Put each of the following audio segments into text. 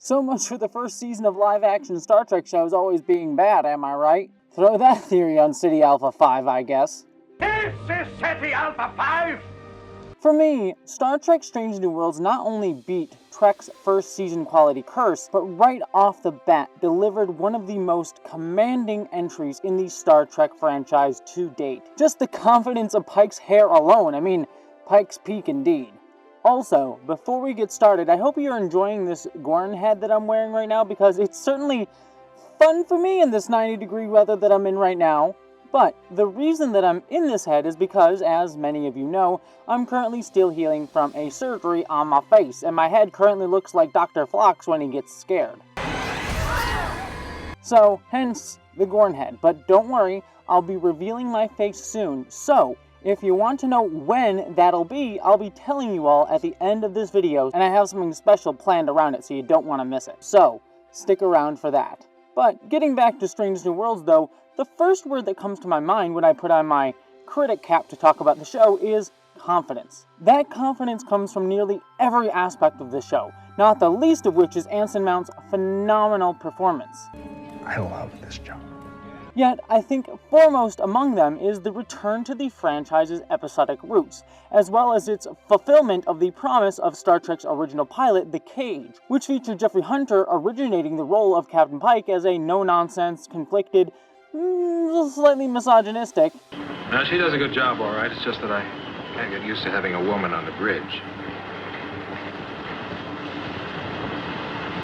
So much for the first season of live-action Star Trek shows always being bad, am I right? Throw that theory on City Alpha 5, I guess. This is City Alpha 5! For me, Star Trek Strange New Worlds not only beat Trek's first season quality curse, but right off the bat delivered one of the most commanding entries in the Star Trek franchise to date. Just the confidence of Pike's hair alone, I mean, Pike's peak indeed. Also, before we get started, I hope you're enjoying this Gorn head that I'm wearing right now, because it's certainly fun for me in this 90-degree weather that I'm in right now. But the reason that I'm in this head is because, as many of you know, I'm currently still healing from a surgery on my face, and my head currently looks like Dr. Phlox when he gets scared. So, hence the Gorn head. But don't worry, I'll be revealing my face soon, so if you want to know when that'll be, I'll be telling you all at the end of this video, and I have something special planned around it, so you don't want to miss it. So, stick around for that. But getting back to Strange New Worlds though, the first word that comes to my mind when I put on my critic cap to talk about the show is confidence. That confidence comes from nearly every aspect of the show, not the least of which is Anson Mount's phenomenal performance. I love this job. Yet, I think foremost among them is the return to the franchise's episodic roots, as well as its fulfillment of the promise of Star Trek's original pilot, The Cage, which featured Jeffrey Hunter originating the role of Captain Pike as a no-nonsense, conflicted, slightly misogynistic. No, she does a good job, all right. It's just that I can't get used to having a woman on the bridge.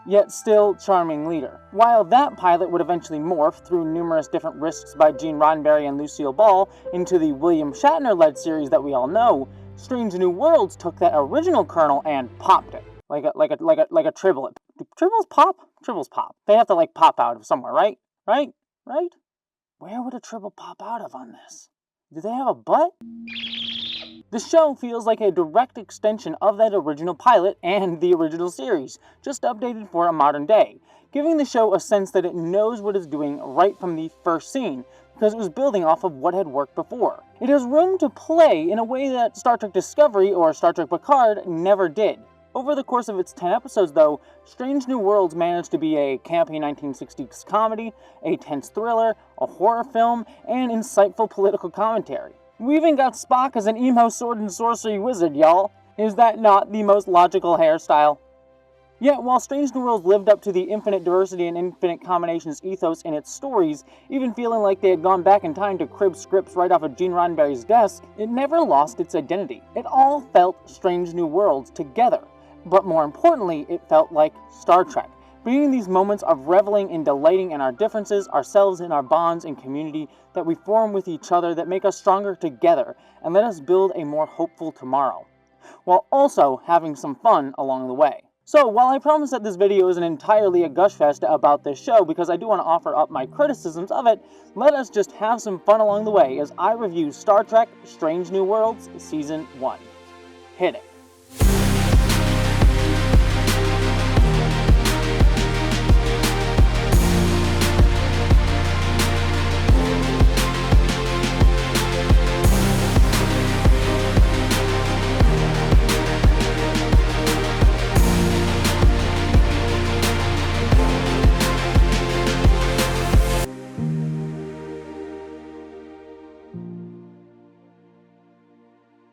Yet still charming leader. While that pilot would eventually morph through numerous different risks by Gene Roddenberry and Lucille Ball into the William Shatner-led series that we all know, Strange New Worlds took that original kernel and popped it. Like a tribble. Do tribbles pop? Tribbles pop. They have to like pop out of somewhere, right? Right? Where would a tribble pop out of on this? Do they have a butt? The show feels like a direct extension of that original pilot and the original series, just updated for a modern day, giving the show a sense that it knows what it's doing right from the first scene, because it was building off of what had worked before. It has room to play in a way that Star Trek Discovery or Star Trek Picard never did. Over the course of its 10 episodes, though, Strange New Worlds managed to be a campy 1960s comedy, a tense thriller, a horror film, and insightful political commentary. We even got Spock as an emo sword and sorcery wizard, y'all. Is that not the most logical hairstyle? Yet, while Strange New Worlds lived up to the infinite diversity and infinite combinations ethos in its stories, even feeling like they had gone back in time to crib scripts right off of Gene Roddenberry's desk, it never lost its identity. It all felt Strange New Worlds together. But more importantly, it felt like Star Trek, bringing these moments of reveling and delighting in our differences, ourselves in our bonds and community that we form with each other that make us stronger together and let us build a more hopeful tomorrow, while also having some fun along the way. So, while I promise that this video isn't entirely a gush fest about this show because I do want to offer up my criticisms of it, let us just have some fun along the way as I review Star Trek Strange New Worlds Season 1. Hit it.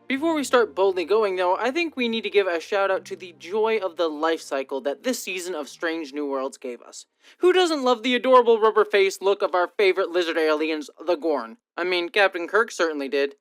Before we start boldly going though, I think we need to give a shout out to the joy of the life cycle that this season of Strange New Worlds gave us. Who doesn't love the adorable rubber-faced look of our favorite lizard aliens, the Gorn? I mean, Captain Kirk certainly did.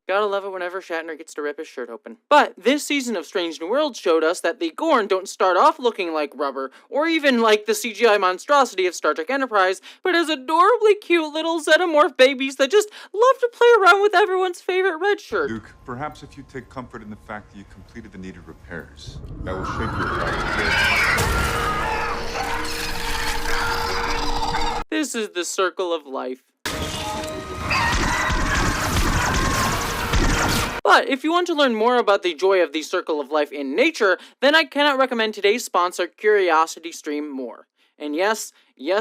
Gotta love it whenever Shatner gets to rip his shirt open. But this season of Strange New Worlds showed us that the Gorn don't start off looking like rubber, or even like the CGI monstrosity of Star Trek Enterprise, but as adorably cute little xenomorph babies that just love to play around with everyone's favorite red shirt. Luke, perhaps if you take comfort in the fact that you completed the needed repairs, that will shape your target. This is the circle of life. But if you want to learn more about the joy of the circle of life in nature, then I cannot recommend today's sponsor, CuriosityStream, more. And yes,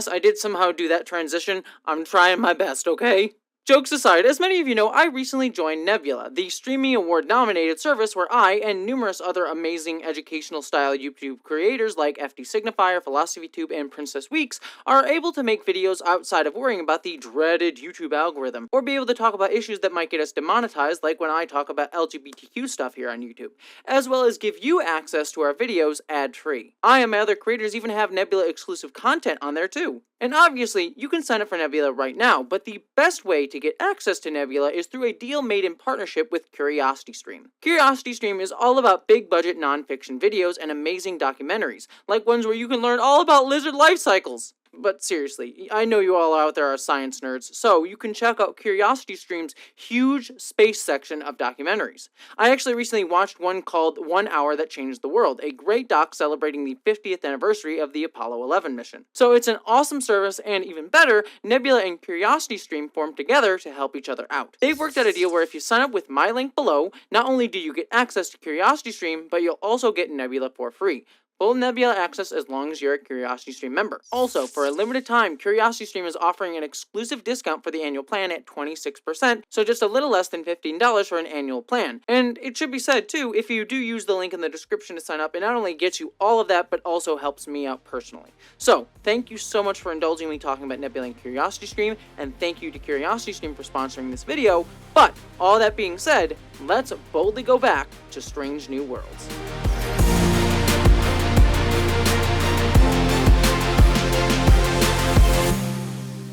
I did somehow do that transition. I'm trying my best, okay? Jokes aside, as many of you know, I recently joined Nebula, the Streaming Award-nominated service where I and numerous other amazing educational-style YouTube creators like FD Signifier, PhilosophyTube, and Princess Weeks are able to make videos outside of worrying about the dreaded YouTube algorithm, or be able to talk about issues that might get us demonetized, like when I talk about LGBTQ stuff here on YouTube, as well as give you access to our videos ad-free. I and my other creators even have Nebula-exclusive content on there too. And obviously, you can sign up for Nebula right now, but the best way to get access to Nebula is through a deal made in partnership with CuriosityStream. CuriosityStream is all about big-budget non-fiction videos and amazing documentaries, like ones where you can learn all about lizard life cycles. But seriously, I know you all out there are science nerds, so you can check out CuriosityStream's huge space section of documentaries. I actually recently watched one called 1 Hour That Changed the World, a great doc celebrating the 50th anniversary of the Apollo 11 mission. So it's an awesome service, and even better, Nebula and CuriosityStream formed together to help each other out. They've worked out a deal where if you sign up with my link below, not only do you get access to CuriosityStream, but you'll also get Nebula for free. Full Nebula access as long as you're a CuriosityStream member. Also, for a limited time, CuriosityStream is offering an exclusive discount for the annual plan at 26%, so just a little less than $15 for an annual plan. And it should be said too, if you do use the link in the description to sign up, it not only gets you all of that, but also helps me out personally. So, thank you so much for indulging me talking about Nebula and CuriosityStream, and thank you to CuriosityStream for sponsoring this video. But, all that being said, let's boldly go back to Strange New Worlds.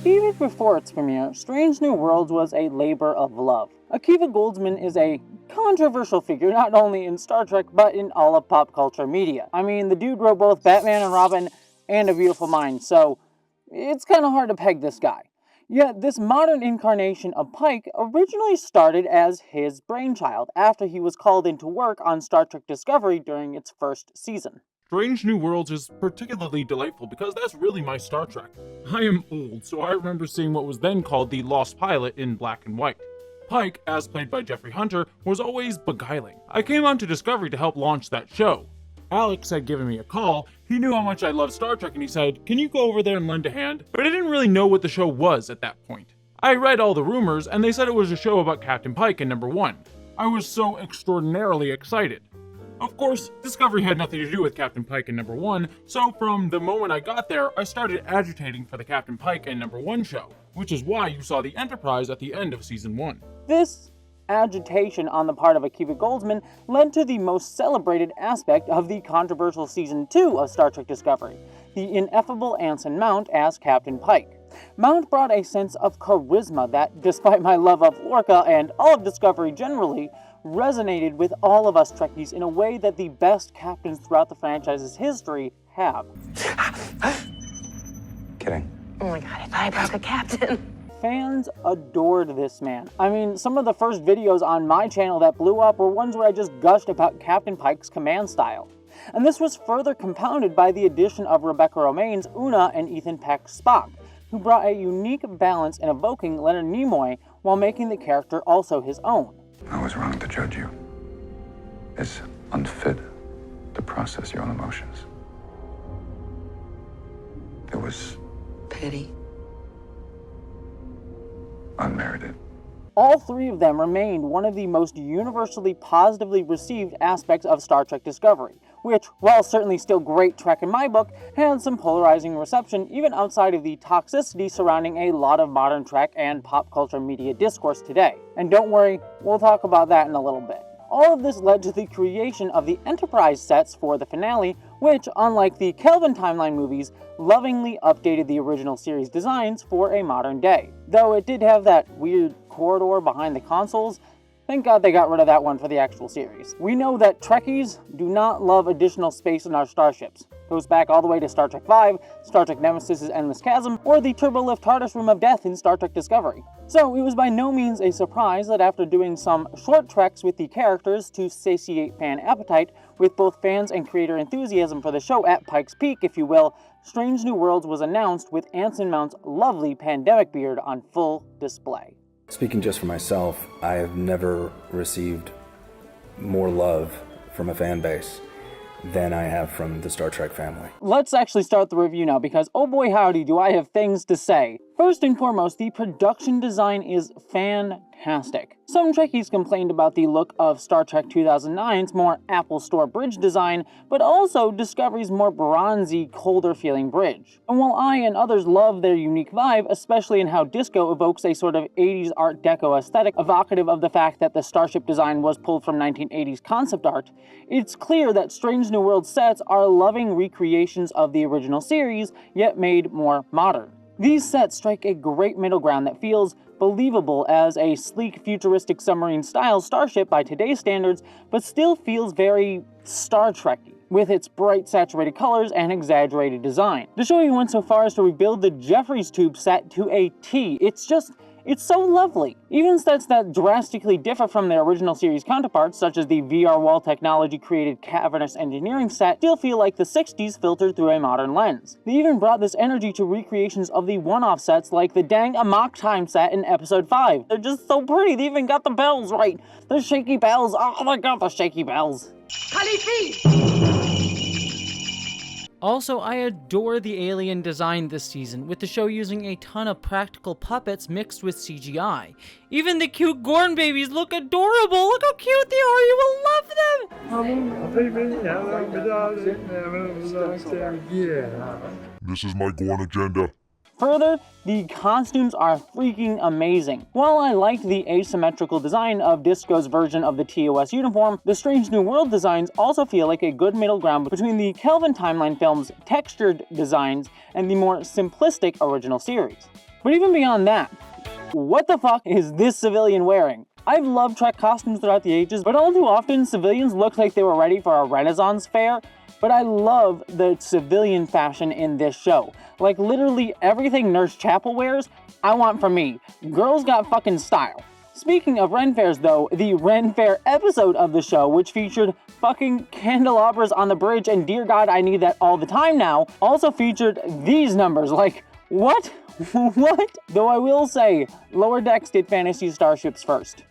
Even before its premiere, Strange New Worlds was a labor of love. Akiva Goldsman is a controversial figure not only in Star Trek, but in all of pop culture media. I mean, the dude wrote both Batman and Robin and A Beautiful Mind, so it's kind of hard to peg this guy. Yet, this modern incarnation of Pike originally started as his brainchild after he was called into work on Star Trek Discovery during its first season. Strange New Worlds is particularly delightful because that's really my Star Trek. I am old, so I remember seeing what was then called the Lost Pilot in black and white. Pike, as played by Jeffrey Hunter, was always beguiling. I came on to Discovery to help launch that show. Alex had given me a call. He knew how much I loved Star Trek and he said, "Can you go over there and lend a hand?" But I didn't really know what the show was at that point. I read all the rumors and they said it was a show about Captain Pike and Number 1. I was so extraordinarily excited. Of course, Discovery had nothing to do with Captain Pike and Number 1, so from the moment I got there, I started agitating for the Captain Pike and Number 1 show, which is why you saw the Enterprise at the end of Season 1. This agitation on the part of Akiva Goldsman led to the most celebrated aspect of the controversial Season 2 of Star Trek Discovery, the ineffable Anson Mount as Captain Pike. Mount brought a sense of charisma that, despite my love of Lorca and all of Discovery generally, resonated with all of us Trekkies in a way that the best captains throughout the franchise's history have. Kidding. Oh my god, I thought I broke a captain. Fans adored this man. I mean, some of the first videos on my channel that blew up were ones where I just gushed about Captain Pike's command style. And this was further compounded by the addition of Rebecca Romijn's Una and Ethan Peck's Spock, who brought a unique balance in evoking Leonard Nimoy while making the character also his own. I was wrong to judge you. It's unfit to process your own emotions. It was Pity. unmerited. All three of them remained one of the most universally positively received aspects of Star Trek Discovery, which, while certainly still great Trek in my book, had some polarizing reception even outside of the toxicity surrounding a lot of modern Trek and pop culture media discourse today. And don't worry, we'll talk about that in a little bit. All of this led to the creation of the Enterprise sets for the finale, which, unlike the Kelvin Timeline movies, lovingly updated the original series designs for a modern day. Though it did have that weird corridor behind the consoles, thank God they got rid of that one for the actual series. We know that Trekkies do not love additional space in our starships. Goes back all the way to Star Trek V, Star Trek Nemesis' Endless Chasm, or the Turbolift TARDIS Room of Death in Star Trek Discovery. So it was by no means a surprise that after doing some short treks with the characters to satiate fan appetite, with both fans and creator enthusiasm for the show at Pike's Peak, if you will, Strange New Worlds was announced with Anson Mount's lovely pandemic beard on full display. Speaking just for myself, I have never received more love from a fan base than I have from the Star Trek family. Let's actually start the review now, because oh boy howdy do I have things to say. First and foremost, the production design is fantastic. Some Trekkies complained about the look of Star Trek 2009's more Apple Store bridge design, but also Discovery's more bronzy, colder feeling bridge. And while I and others love their unique vibe, especially in how disco evokes a sort of 80s Art Deco aesthetic evocative of the fact that the starship design was pulled from 1980s concept art, it's clear that Strange New Worlds sets are loving recreations of the original series, yet made more modern. These sets strike a great middle ground that feels believable as a sleek, futuristic submarine-style starship by today's standards, but still feels very Star Trek-y, with its bright, saturated colors and exaggerated design. The show even went so far as to rebuild the Jefferies tube set to a T. It's so lovely. Even sets that drastically differ from their original series counterparts, such as the VR wall technology created cavernous engineering set, still feel like the 60s filtered through a modern lens. They even brought this energy to recreations of the one-off sets like the dang Amok time set in episode 5. They're just so pretty, they even got the bells right. The shaky bells, oh my god, the shaky bells. Also, I adore the alien design this season, with the show using a ton of practical puppets mixed with CGI. Even the cute Gorn babies look adorable! Look how cute they are! You will love them! This is my Gorn agenda. Further, the costumes are freaking amazing. While I liked the asymmetrical design of Disco's version of the TOS uniform, the Strange New World designs also feel like a good middle ground between the Kelvin Timeline film's textured designs and the more simplistic original series. But even beyond that, what the fuck is this civilian wearing? I've loved Trek costumes throughout the ages, but all too often civilians look like they were ready for a Renaissance fair. But I love the civilian fashion in this show. Like literally everything Nurse Chapel wears, I want for me. Girls got fucking style. Speaking of Ren Fairs though, the Ren Fair episode of the show, which featured fucking candelabras on the bridge and dear god I need that all the time now, also featured these numbers. Like, what? What? Though I will say, Lower Decks did Fantasy Starships first.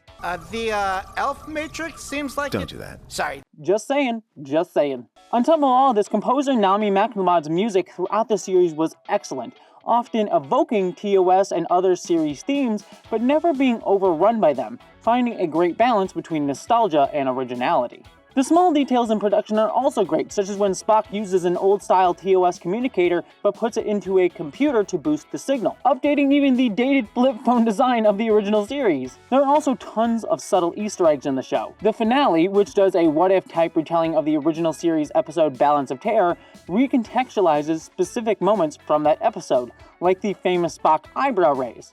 The elf matrix seems like Don't do that. Sorry. Just saying. Just saying. On top of all this, composer Nami Maklumad's music throughout the series was excellent, often evoking TOS and other series themes, but never being overrun by them, finding a great balance between nostalgia and originality. The small details in production are also great, such as when Spock uses an old-style TOS communicator but puts it into a computer to boost the signal, updating even the dated flip phone design of the original series. There are also tons of subtle Easter eggs in the show. The finale, which does a what-if type retelling of the original series episode Balance of Terror, recontextualizes specific moments from that episode, like the famous Spock eyebrow raise.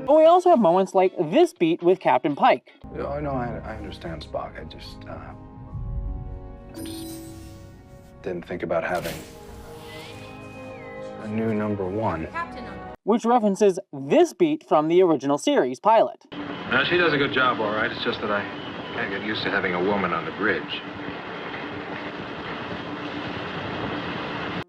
But we also have moments like this beat with Captain Pike. Oh, no, I understand, Spock. I just didn't think about having a new number one. Which references this beat from the original series pilot. Now, she does a good job, all right. It's just that I can't get used to having a woman on the bridge.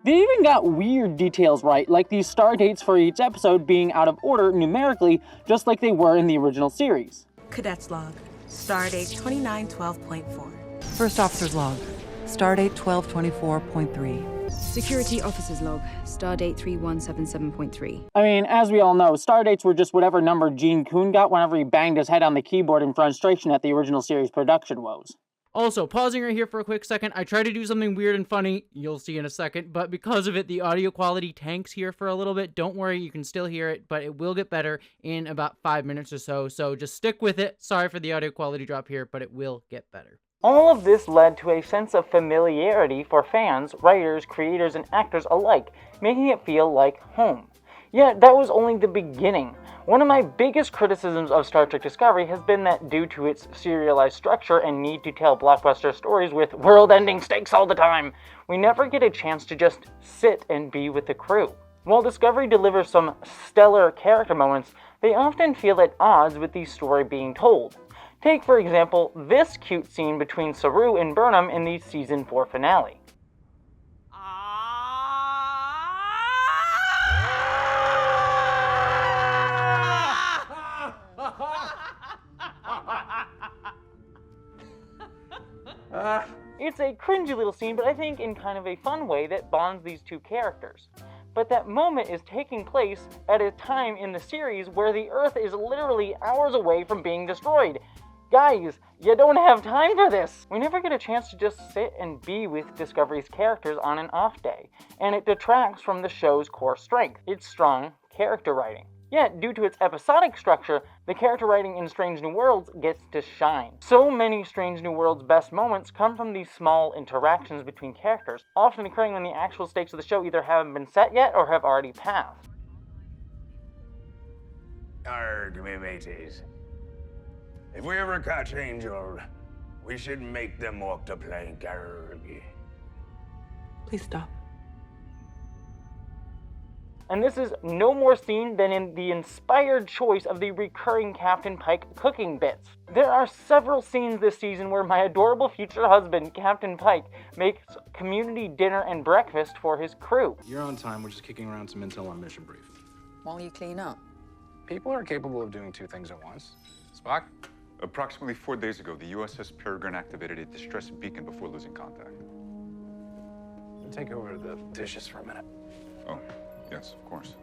They even got weird details right, like the star dates for each episode being out of order numerically, just like they were in the original series. Cadet's log, stardate 2912.4. First officer's log, stardate 1224.3. Security officer's log, stardate 3177.3. I mean, as we all know, star dates were just whatever number Gene Kuhn got whenever he banged his head on the keyboard in frustration at the original series production woes. Also, pausing right here for a quick second, I tried to do something weird and funny, you'll see in a second, but because of it, the audio quality tanks here for a little bit. Don't worry, you can still hear it, but it will get better in about 5 minutes or so, so just stick with it. Sorry for the audio quality drop here, but it will get better. All of this led to a sense of familiarity for fans, writers, creators, and actors alike, making it feel like home. Yet, that was only the beginning. One of my biggest criticisms of Star Trek Discovery has been that due to its serialized structure and need to tell blockbuster stories with world-ending stakes all the time, we never get a chance to just sit and be with the crew. While Discovery delivers some stellar character moments, they often feel at odds with the story being told. Take, for example, this cute scene between Saru and Burnham in the Season 4 finale. It's a cringy little scene, but I think in kind of a fun way that bonds these two characters. but that moment is taking place at a time in the series where the Earth is literally hours away from being destroyed. Guys, you don't have time for this! We never get a chance to just sit and be with Discovery's characters on an off day, and it detracts from the show's core strength, its strong character writing. Yet, due to its episodic structure, the character writing in Strange New Worlds gets to shine. So many Strange New Worlds' best moments come from these small interactions between characters, often occurring when the actual stakes of the show either haven't been set yet or have already passed. Arg, me mateys. If we ever catch Angel, we should make them walk the plank, arg. Please stop. And this is no more seen than in the inspired choice of the recurring Captain Pike cooking bits. There are several scenes this season where my adorable future husband, Captain Pike, makes community dinner and breakfast for his crew. You're on time, we're just kicking around some intel on mission brief. Won't you clean up? People are capable of doing two things at once. Spock? Approximately 4 days ago, the USS Peregrine activated a distress beacon before losing contact. We'll take over the dishes for a minute. Oh, yes, of course.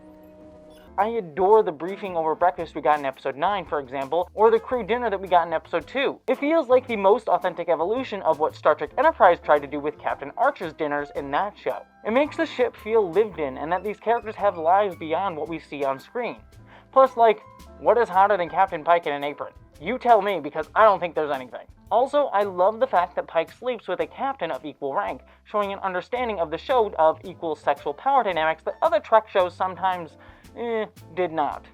I adore the briefing over breakfast we got in episode 9, for example, or the crew dinner that we got in episode 2. It feels like the most authentic evolution of what Star Trek Enterprise tried to do with Captain Archer's dinners in that show. It makes the ship feel lived in, and that these characters have lives beyond what we see on screen. Plus, like, what is hotter than Captain Pike in an apron? You tell me, because I don't think there's anything. Also, I love the fact that Pike sleeps with a captain of equal rank, showing an understanding of the show of equal sexual power dynamics that other Trek shows sometimes, did not.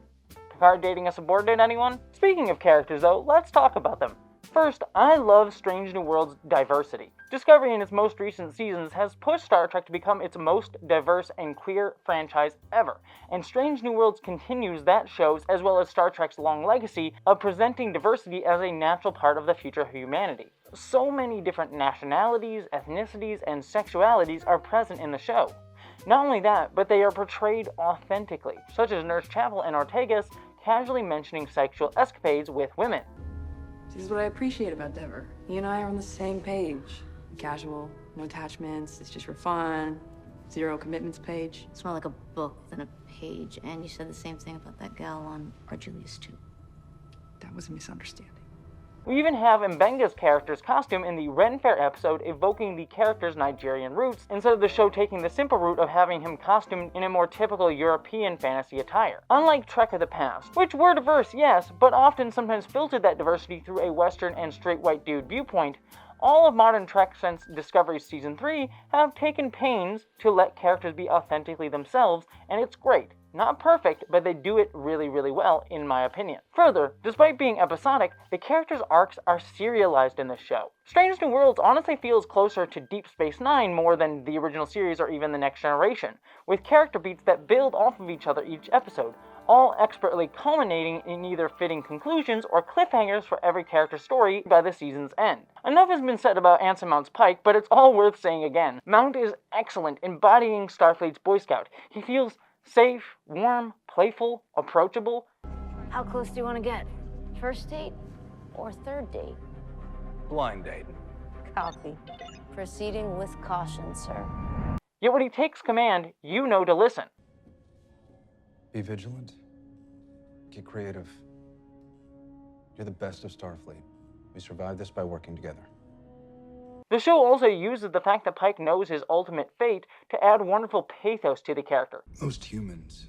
Picard dating a subordinate, anyone? Speaking of characters though, let's talk about them. First, I love Strange New Worlds' diversity. Discovery in its most recent seasons has pushed Star Trek to become its most diverse and queer franchise ever, and Strange New Worlds continues that show's as well as Star Trek's long legacy of presenting diversity as a natural part of the future of humanity. So many different nationalities, ethnicities, and sexualities are present in the show. Not only that, but they are portrayed authentically, such as Nurse Chapel and Ortega's casually mentioning sexual escapades with women. This is what I appreciate about Dever. You and I are on the same page. Casual, no attachments, it's just for fun. Zero commitments page. It's more like a book than a page, and you said the same thing about that gal on Arjulius too. That was a misunderstanding. We even have Mbenga's character's costume in the Ren Fair episode evoking the character's Nigerian roots, instead of the show taking the simple route of having him costumed in a more typical European fantasy attire. Unlike Trek of the past, which were diverse, yes, but often sometimes filtered that diversity through a Western and straight white dude viewpoint, all of modern Trek since Discovery's Season 3 have taken pains to let characters be authentically themselves, and it's great. Not perfect, but they do it really, really well, in my opinion. Further, despite being episodic, the characters' arcs are serialized in this show. Strange New Worlds honestly feels closer to Deep Space Nine more than the original series or even The Next Generation, with character beats that build off of each other each episode, all expertly culminating in either fitting conclusions or cliffhangers for every character's story by the season's end. Enough has been said about Anson Mount's Pike, but it's all worth saying again. Mount is excellent, embodying Starfleet's Boy Scout. He feels safe, warm, playful, approachable. How close do you want to get? First date or third date? Blind date. Copy. Proceeding with caution, sir. Yet when he takes command, you know to listen. Be vigilant. Get creative. You're the best of Starfleet. We survive this by working together. The show also uses the fact that Pike knows his ultimate fate to add wonderful pathos to the character. Most humans,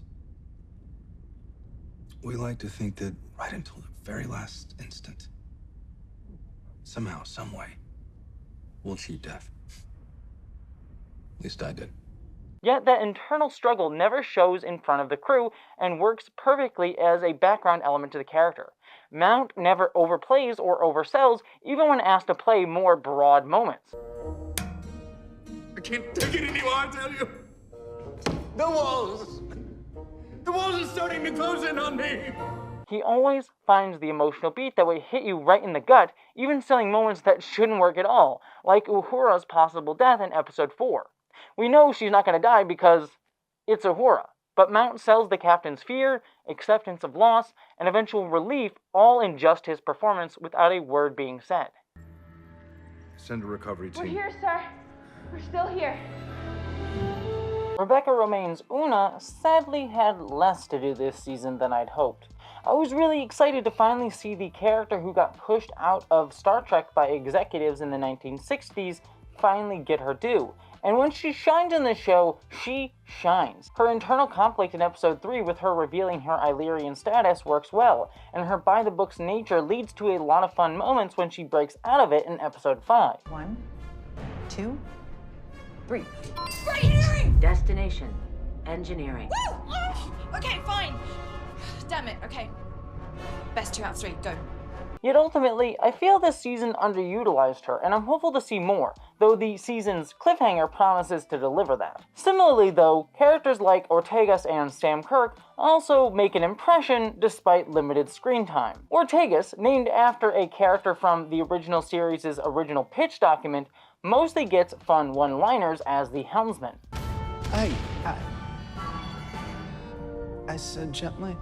we like to think that right until the very last instant, somehow, some way, we'll cheat death. At least I did. Yet that internal struggle never shows in front of the crew and works perfectly as a background element to the character. Mount never overplays or oversells, even when asked to play more broad moments. I can't take it anymore, I tell you. The walls are starting to close in on me. He always finds the emotional beat that would hit you right in the gut, even selling moments that shouldn't work at all, like Uhura's possible death in episode 4. We know she's not going to die because it's Uhura, but Mount sells the captain's fear, acceptance of loss, and eventual relief all in just his performance without a word being said. Send a recovery team. We're here, sir. We're still here. Rebecca Romaine's Una sadly had less to do this season than I'd hoped. I was really excited to finally see the character who got pushed out of Star Trek by executives in the 1960s finally get her due. And when she shines in the show, she shines. Her internal conflict in episode 3 with her revealing her Illyrian status works well, and her by-the-books nature leads to a lot of fun moments when she breaks out of it in episode 5. 1, 2, 3. Right hearing! Destination. Engineering. Woo! Oh, okay, fine. Damn it, okay. Best 2 out of 3, go. Yet ultimately, I feel this season underutilized her, and I'm hopeful to see more, though the season's cliffhanger promises to deliver that. Similarly though, characters like Ortegas and Sam Kirk also make an impression despite limited screen time. Ortegas, named after a character from the original series' original pitch document, mostly gets fun one-liners as the helmsman. Hey, I said gently.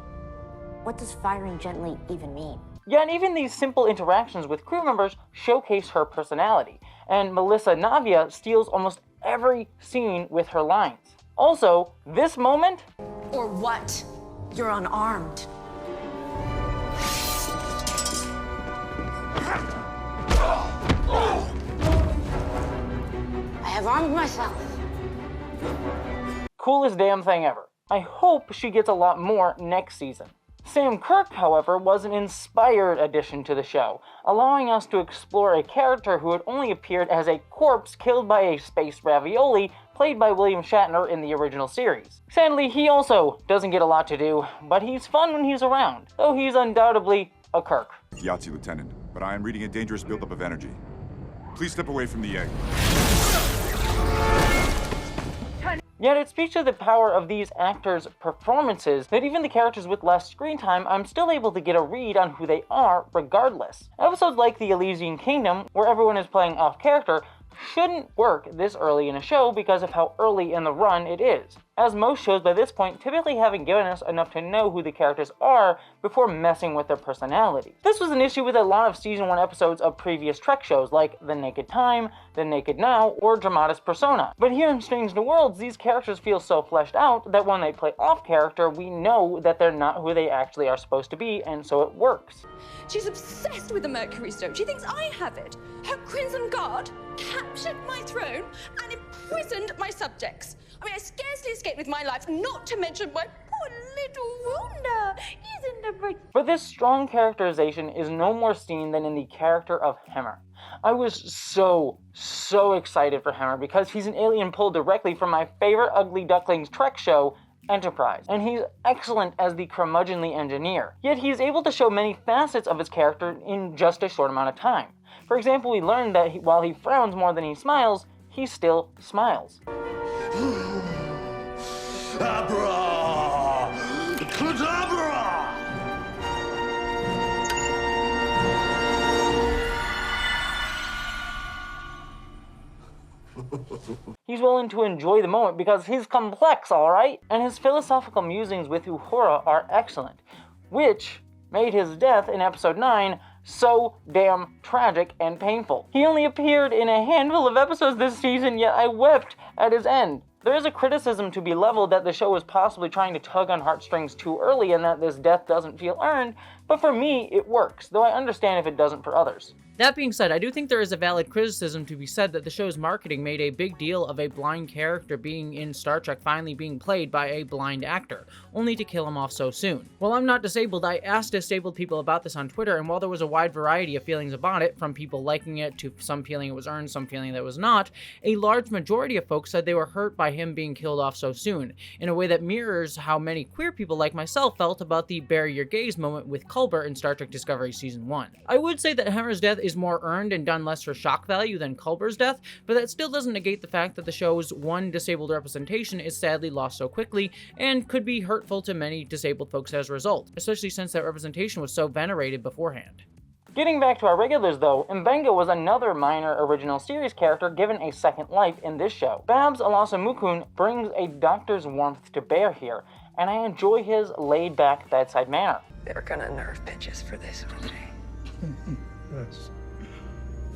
What does firing gently even mean? Yet even these simple interactions with crew members showcase her personality, and Melissa Navia steals almost every scene with her lines. Also, this moment... Or what? You're unarmed. I have armed myself. Coolest damn thing ever. I hope she gets a lot more next season. Sam Kirk, however, was an inspired addition to the show, allowing us to explore a character who had only appeared as a corpse killed by a space ravioli played by William Shatner in the original series. Sadly, he also doesn't get a lot to do, but he's fun when he's around, though he's undoubtedly a Kirk. Yahtzee, Lieutenant, but I am reading a dangerous buildup of energy. Please step away from the egg. Yet it speaks to the power of these actors' performances that even the characters with less screen time, I'm still able to get a read on who they are regardless. Episodes like the Elysian Kingdom, where everyone is playing off character, shouldn't work this early in a show because of how early in the run it is, as most shows by this point typically haven't given us enough to know who the characters are before messing with their personality. This was an issue with a lot of Season 1 episodes of previous Trek shows like The Naked Time, The Naked Now, or Dramatis Persona. But here in Strange New Worlds, these characters feel so fleshed out that when they play off character, we know that they're not who they actually are supposed to be, and so it works. She's obsessed with the Mercury Stone. She thinks I have it. Her Crimson Guard captured my throne and imprisoned my subjects. I mean, I scarcely escaped with my life, not to mention my poor little Wunda. Isn't a break. But this strong characterization is no more seen than in the character of Hemmer. I was so excited for Hemmer because he's an alien pulled directly from my favorite Ugly Ducklings Trek show, Enterprise, and he's excellent as the curmudgeonly engineer. Yet he's able to show many facets of his character in just a short amount of time. For example, we learned that while he frowns more than he smiles, he still smiles. He's willing to enjoy the moment because he's complex, alright? And his philosophical musings with Uhura are excellent, which made his death in episode 9 so damn tragic and painful. He only appeared in a handful of episodes this season, yet I wept at his end. There is a criticism to be leveled that the show is possibly trying to tug on heartstrings too early and that this death doesn't feel earned, but for me, it works, though I understand if it doesn't for others. That being said, I do think there is a valid criticism to be said that the show's marketing made a big deal of a blind character being in Star Trek finally being played by a blind actor, only to kill him off so soon. While I'm not disabled, I asked disabled people about this on Twitter, and while there was a wide variety of feelings about it, from people liking it to some feeling it was earned, some feeling that it was not, a large majority of folks said they were hurt by him being killed off so soon, in a way that mirrors how many queer people like myself felt about the bury your gays moment with Culber in Star Trek Discovery Season 1. I would say that Hemmer's death is more earned and done less for shock value than Culber's death, but that still doesn't negate the fact that the show's one disabled representation is sadly lost so quickly, and could be hurtful to many disabled folks as a result, especially since that representation was so venerated beforehand. Getting back to our regulars though, Mbenga was another minor original series character given a second life in this show. Babs Alasamukun brings a doctor's warmth to bear here, and I enjoy his laid-back bedside manner. They're gonna nerve pitches for this, aren't they? Yes.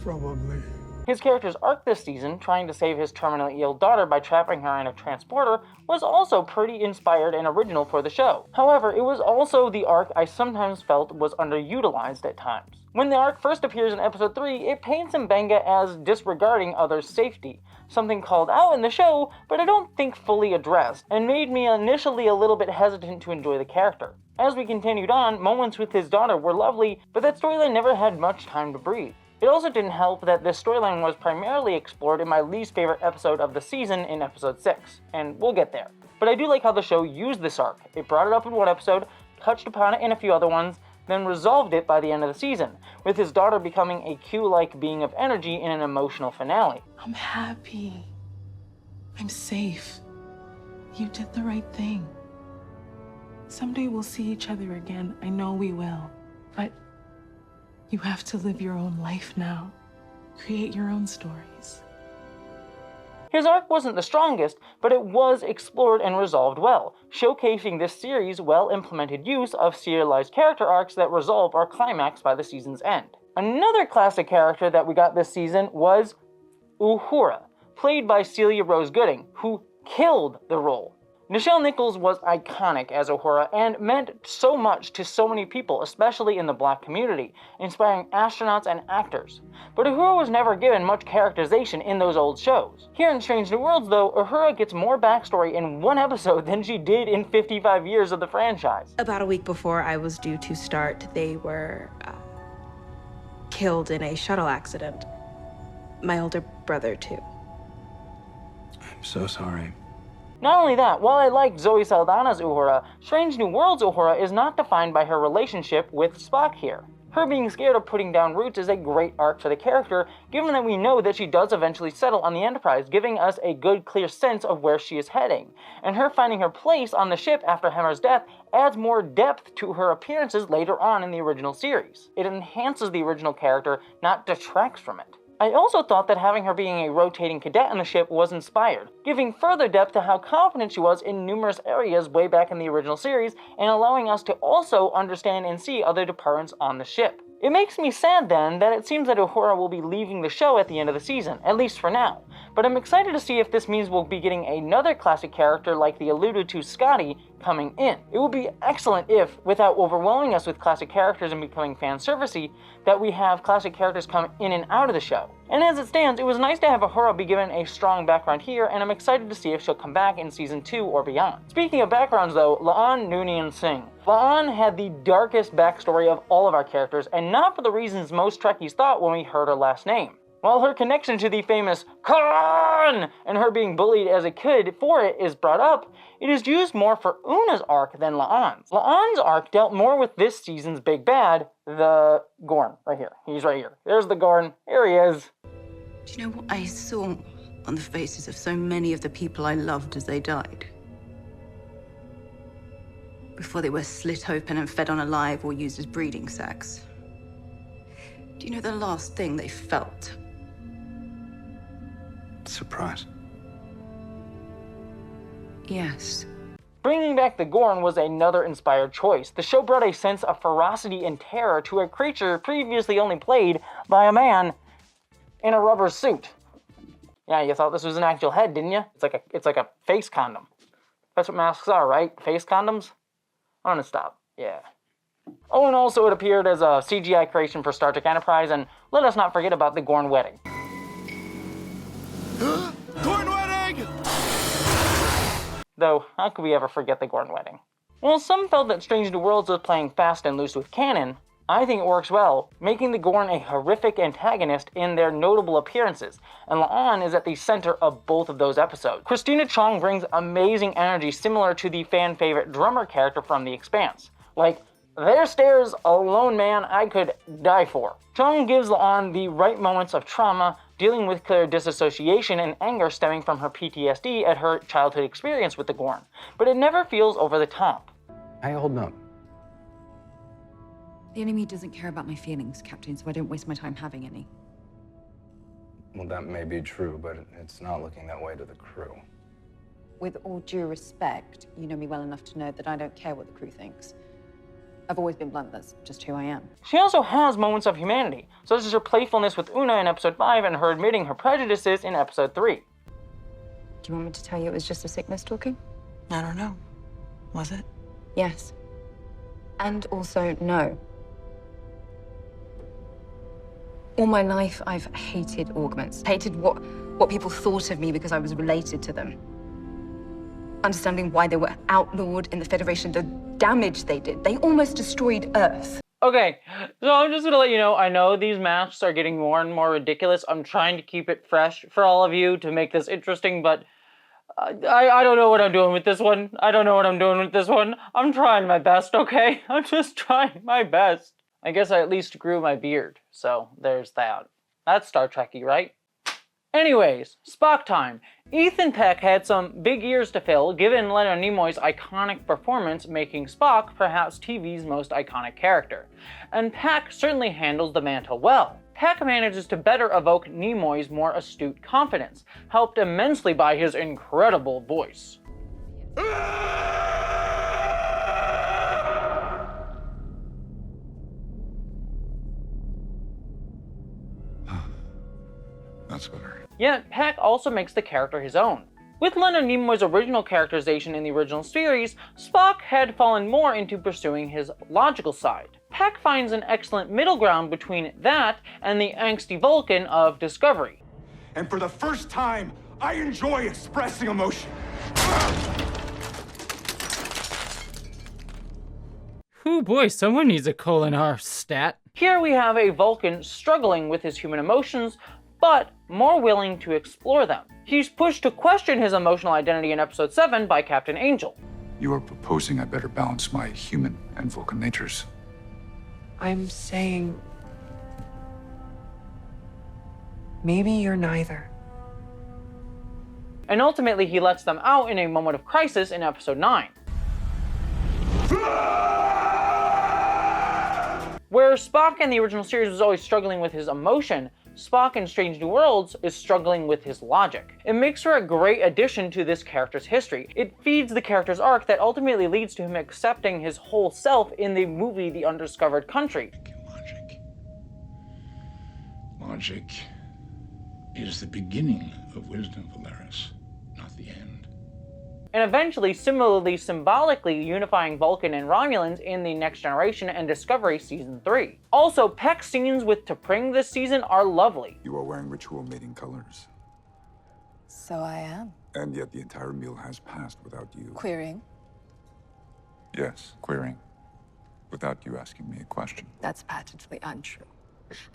Probably. His character's arc this season, trying to save his terminally ill daughter by trapping her in a transporter, was also pretty inspired and original for the show. However, it was also the arc I sometimes felt was underutilized at times. When the arc first appears in episode 3, it paints Mbenga as disregarding others' safety, something called out in the show, but I don't think fully addressed, and made me initially a little bit hesitant to enjoy the character. As we continued on, moments with his daughter were lovely, but that storyline never had much time to breathe. It also didn't help that this storyline was primarily explored in my least favorite episode of the season in episode 6, and we'll get there. But I do like how the show used this arc. It brought it up in one episode, touched upon it in a few other ones, then resolved it by the end of the season, with his daughter becoming a Q-like being of energy in an emotional finale. I'm happy. I'm safe. You did the right thing. Someday we'll see each other again. I know we will. But you have to live your own life now. Create your own stories. His arc wasn't the strongest, but it was explored and resolved well, showcasing this series' well-implemented use of serialized character arcs that resolve or climax by the season's end. Another classic character that we got this season was Uhura, played by Celia Rose Gooding, who killed the role. Nichelle Nichols was iconic as Uhura and meant so much to so many people, especially in the Black community, inspiring astronauts and actors. But Uhura was never given much characterization in those old shows. Here in Strange New Worlds, though, Uhura gets more backstory in one episode than she did in 55 years of the franchise. About a week before I was due to start, they were killed in a shuttle accident. My older brother, too. I'm so sorry. Not only that, while I like Zoe Saldana's Uhura, Strange New Worlds Uhura is not defined by her relationship with Spock here. Her being scared of putting down roots is a great arc for the character, given that we know that she does eventually settle on the Enterprise, giving us a good, clear sense of where she is heading. And her finding her place on the ship after Hemmer's death adds more depth to her appearances later on in the original series. It enhances the original character, not detracts from it. I also thought that having her being a rotating cadet on the ship was inspired, giving further depth to how confident she was in numerous areas way back in the original series, and allowing us to also understand and see other departments on the ship. It makes me sad then that it seems that Uhura will be leaving the show at the end of the season, at least for now, but I'm excited to see if this means we'll be getting another classic character like the alluded to Scotty coming in. It would be excellent if, without overwhelming us with classic characters and becoming fan servicey, that we have classic characters come in and out of the show. And as it stands, it was nice to have Uhura be given a strong background here, and I'm excited to see if she'll come back in season 2 or beyond. Speaking of backgrounds though, La'an Noonien Singh. La'an had the darkest backstory of all of our characters, and not for the reasons most Trekkies thought when we heard her last name. While her connection to the famous Khan and her being bullied as a kid for it is brought up, it is used more for Una's arc than La'an's. La'an's arc dealt more with this season's big bad, the Gorn, right here. He's right here. There's the Gorn. Here he is. Do you know what I saw on the faces of so many of the people I loved as they died? Before they were slit open and fed on alive or used as breeding sacks. Do you know the last thing they felt? Surprise. Yes. Bringing back the Gorn was another inspired choice. The show brought a sense of ferocity and terror to a creature previously only played by a man in a rubber suit. Yeah, you thought this was an actual head, didn't you? It's like a face condom. That's what masks are, right? Face condoms? I'm gonna stop. Yeah. Oh, and also it appeared as a CGI creation for Star Trek Enterprise, and let us not forget about the Gorn wedding. Gorn wedding! Though, how could we ever forget the Gorn wedding? While some felt that Strange New Worlds was playing fast and loose with canon, I think it works well, making the Gorn a horrific antagonist in their notable appearances, and La'an is at the center of both of those episodes. Christina Chong brings amazing energy similar to the fan-favorite drummer character from The Expanse. Like, there stares a lone man I could die for. Chong gives La'an the right moments of trauma, dealing with clear disassociation and anger stemming from her PTSD at her childhood experience with the Gorn, but it never feels over the top. How you holding up? The enemy doesn't care about my feelings, Captain, so I don't waste my time having any. Well, that may be true, but it's not looking that way to the crew. With all due respect, you know me well enough to know that I don't care what the crew thinks. I've always been blunt, that's just who I am. She also has moments of humanity, such as her playfulness with Una in episode 5 and her admitting her prejudices in episode 3. Do you want me to tell you it was just a sickness talking? I don't know. Was it? Yes. And also, no. All my life, I've hated augments. Hated what people thought of me because I was related to them. Understanding why they were outlawed in the Federation, the damage they did. They almost destroyed Earth. Okay, so I'm just gonna let you know, I know these masks are getting more and more ridiculous. I'm trying to keep it fresh for all of you to make this interesting, but I don't know what I'm doing with this one. I don't know what I'm doing with this one. I'm trying my best, okay? I'm just trying my best. I guess I at least grew my beard, so there's that. That's Star Trek-y, right? Anyways, Spock time. Ethan Peck had some big ears to fill, given Leonard Nimoy's iconic performance, making Spock perhaps TV's most iconic character. And Peck certainly handles the mantle well. Peck manages to better evoke Nimoy's more astute confidence, helped immensely by his incredible voice. That's better. Yet, Peck also makes the character his own. With Leonard Nimoy's original characterization in the original series, Spock had fallen more into pursuing his logical side. Peck finds an excellent middle ground between that and the angsty Vulcan of Discovery. And for the first time, I enjoy expressing emotion. Ooh boy, someone needs a colon R stat. Here we have a Vulcan struggling with his human emotions, but more willing to explore them. He's pushed to question his emotional identity in episode 7 by Captain Angel. You are proposing I better balance my human and Vulcan natures. I'm saying maybe you're neither. And ultimately he lets them out in a moment of crisis in episode 9. Where Spock in the original series was always struggling with his emotion, Spock in Strange New Worlds is struggling with his logic. It makes for a great addition to this character's history. It feeds the character's arc that ultimately leads to him accepting his whole self in the movie The Undiscovered Country. Logic is the beginning of wisdom, Valeris, not the end. And eventually, similarly symbolically unifying Vulcan and Romulans in the Next Generation and Discovery Season 3. Also, Peck's scenes with T'Pring this season are lovely. You are wearing ritual mating colors. So I am. And yet the entire meal has passed without you. Queering. Yes, queering. Without you asking me a question. That's patently untrue.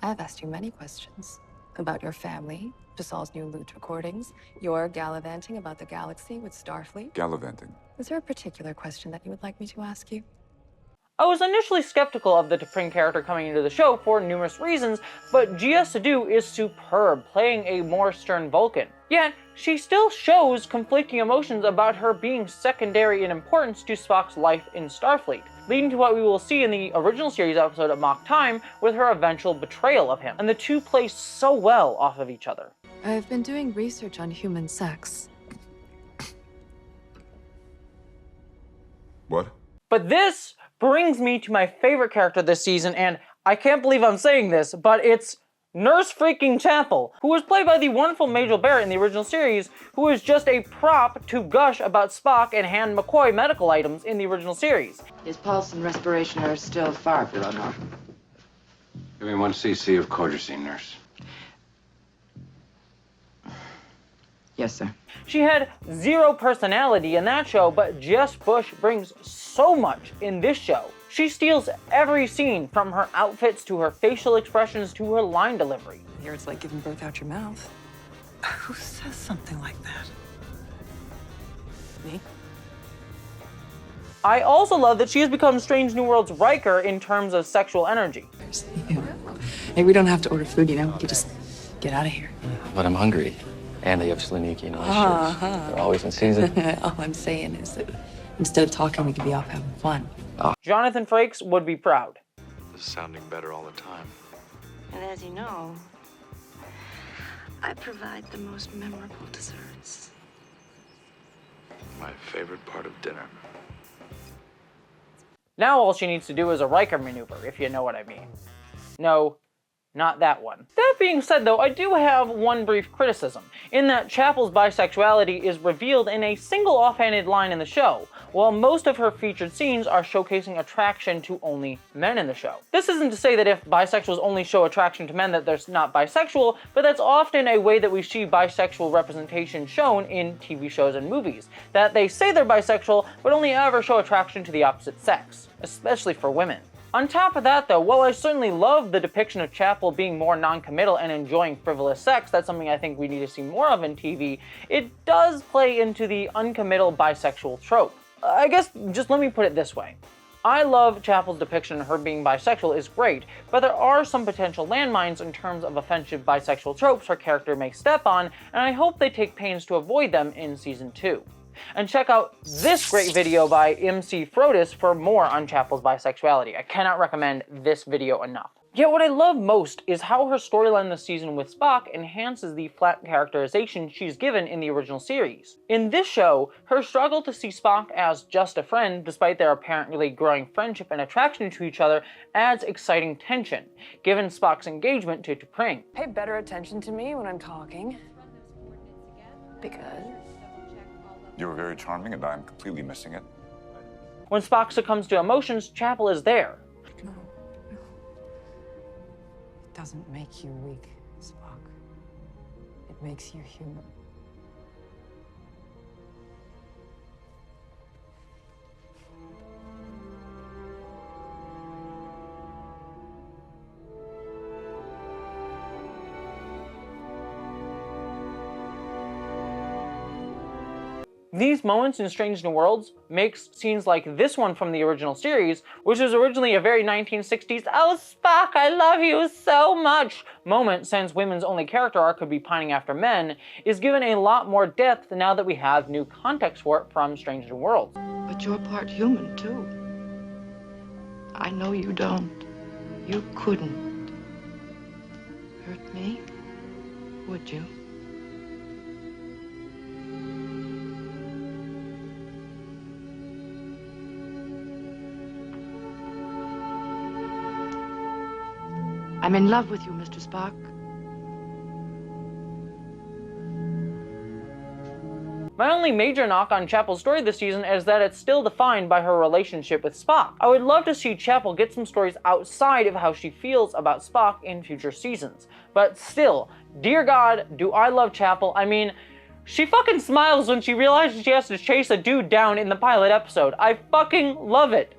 I have asked you many questions about your family, Jasal's new loot recordings, your gallivanting about the galaxy with Starfleet. Gallivanting. Is there a particular question that you would like me to ask you? I was initially skeptical of the T'Pring character coming into the show for numerous reasons, but Gia Sadu is superb, playing a more stern Vulcan. Yet, she still shows conflicting emotions about her being secondary in importance to Spock's life in Starfleet, leading to what we will see in the original series episode Amok Time with her eventual betrayal of him, and the two play so well off of each other. I've been doing research on human sex. What? But this brings me to my favorite character this season, and I can't believe I'm saying this, but it's Nurse freaking Chapel, who was played by the wonderful Majel Barrett in the original series, who is just a prop to gush about Spock and hand McCoy medical items in the original series. His pulse and respiration are still far below normal. Give me 1 cc of Codracine, nurse. Yes, sir. She had zero personality in that show, but Jess Bush brings so much in this show. She steals every scene, from her outfits to her facial expressions to her line delivery. Here it's like giving birth out your mouth. Who says something like that? Me? I also love that she has become Strange New World's Riker in terms of sexual energy. Hey, we don't have to order food, you know? We can just get out of here. But I'm hungry. And they have Sliniki and shirts. They're always in season. All I'm saying is that instead of talking, we could be off having fun. Jonathan Frakes would be proud. This is sounding better all the time. And as you know, I provide the most memorable desserts. My favorite part of dinner. Now all she needs to do is a Riker maneuver, if you know what I mean. No, not that one. That being said though, I do have one brief criticism, in that Chapel's bisexuality is revealed in a single offhanded line in the show, while most of her featured scenes are showcasing attraction to only men in the show. This isn't to say that if bisexuals only show attraction to men that they're not bisexual, but that's often a way that we see bisexual representation shown in TV shows and movies, that they say they're bisexual, but only ever show attraction to the opposite sex, especially for women. On top of that though, while I certainly love the depiction of Chapel being more non-committal and enjoying frivolous sex, that's something I think we need to see more of in TV, it does play into the uncommittal bisexual trope. I guess just let me put it this way. I love Chapel's depiction of her being bisexual is great, but there are some potential landmines in terms of offensive bisexual tropes her character may step on, and I hope they take pains to avoid them in Season 2. And check out this great video by MC Frodis for more on Chapel's bisexuality. I cannot recommend this video enough. Yet what I love most is how her storyline this season with Spock enhances the flat characterization she's given in the original series. In this show, her struggle to see Spock as just a friend, despite their apparently growing friendship and attraction to each other, adds exciting tension, given Spock's engagement to T'Pring. Pay better attention to me when I'm talking. Because You were very charming, and I'm completely missing it. When Spock succumbs to emotions, Chapel is there. No. It doesn't make you weak, Spock. It makes you human. These moments in Strange New Worlds makes scenes like this one from the original series, which was originally a very 1960s, "Oh Spock, I love you so much" moment, since women's only character arc could be pining after men, is given a lot more depth now that we have new context for it from Strange New Worlds. But you're part human, too. I know you don't. You couldn't hurt me, would you? I'm in love with you, Mr. Spock. My only major knock on Chapel's story this season is that it's still defined by her relationship with Spock. I would love to see Chapel get some stories outside of how she feels about Spock in future seasons. But still, dear God, do I love Chapel. I mean, she fucking smiles when she realizes she has to chase a dude down in the pilot episode. I fucking love it.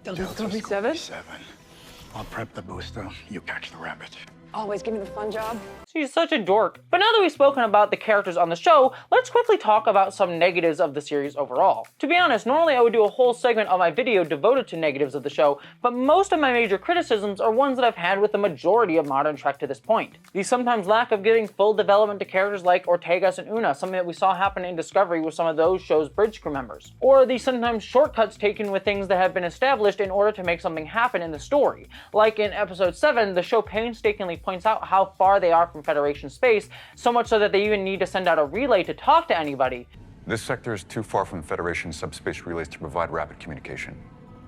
Delta 37? I'll prep the booster. You catch the rabbit. Always give me the fun job. She's such a dork. But now that we've spoken about the characters on the show, let's quickly talk about some negatives of the series overall. To be honest, normally I would do a whole segment of my video devoted to negatives of the show, but most of my major criticisms are ones that I've had with the majority of modern Trek to this point. The sometimes lack of giving full development to characters like Ortegas and Una, something that we saw happen in Discovery with some of those show's bridge crew members. Or the sometimes shortcuts taken with things that have been established in order to make something happen in the story. Like in episode 7, the show painstakingly points out how far they are from Federation space, so much so that they even need to send out a relay to talk to anybody. This sector is too far from Federation subspace relays to provide rapid communication.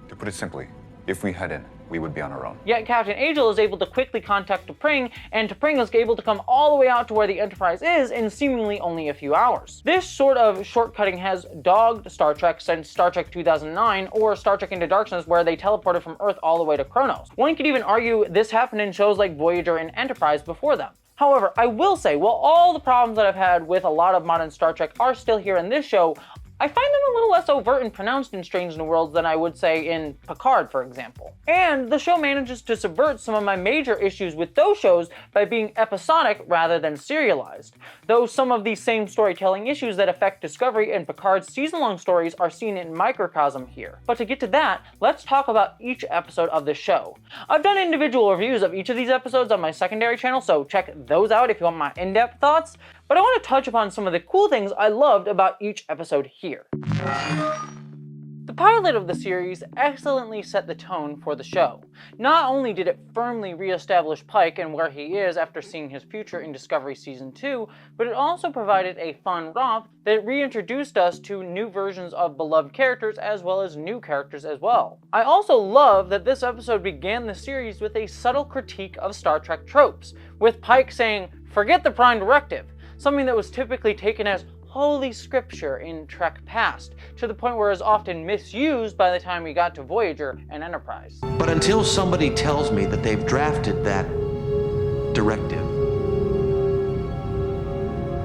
To put it simply, if we head in, we would be on our own. Yet Captain Angel is able to quickly contact T'Pring, and T'Pring is able to come all the way out to where the Enterprise is in seemingly only a few hours. This sort of shortcutting has dogged Star Trek since Star Trek 2009 or Star Trek Into Darkness, where they teleported from Earth all the way to Kronos. One could even argue this happened in shows like Voyager and Enterprise before them. However, I will say, while all the problems that I've had with a lot of modern Star Trek are still here in this show, I find them a little less overt and pronounced in Strange New Worlds than I would say in Picard, for example. And the show manages to subvert some of my major issues with those shows by being episodic rather than serialized, though some of these same storytelling issues that affect Discovery and Picard's season-long stories are seen in microcosm here. But to get to that, let's talk about each episode of the show. I've done individual reviews of each of these episodes on my secondary channel, so check those out if you want my in-depth thoughts. But I want to touch upon some of the cool things I loved about each episode here. The The pilot of the series excellently set the tone for the show. Not only did it firmly re-establish Pike and where he is after seeing his future in Discovery Season 2, but it also provided a fun romp that reintroduced us to new versions of beloved characters as well as new characters as well. I also love that this episode began the series with a subtle critique of Star Trek tropes, with Pike saying, "Forget the Prime Directive," something that was typically taken as holy scripture in Trek past, to the point where it was often misused by the time we got to Voyager and Enterprise. But until somebody tells me that they've drafted that directive,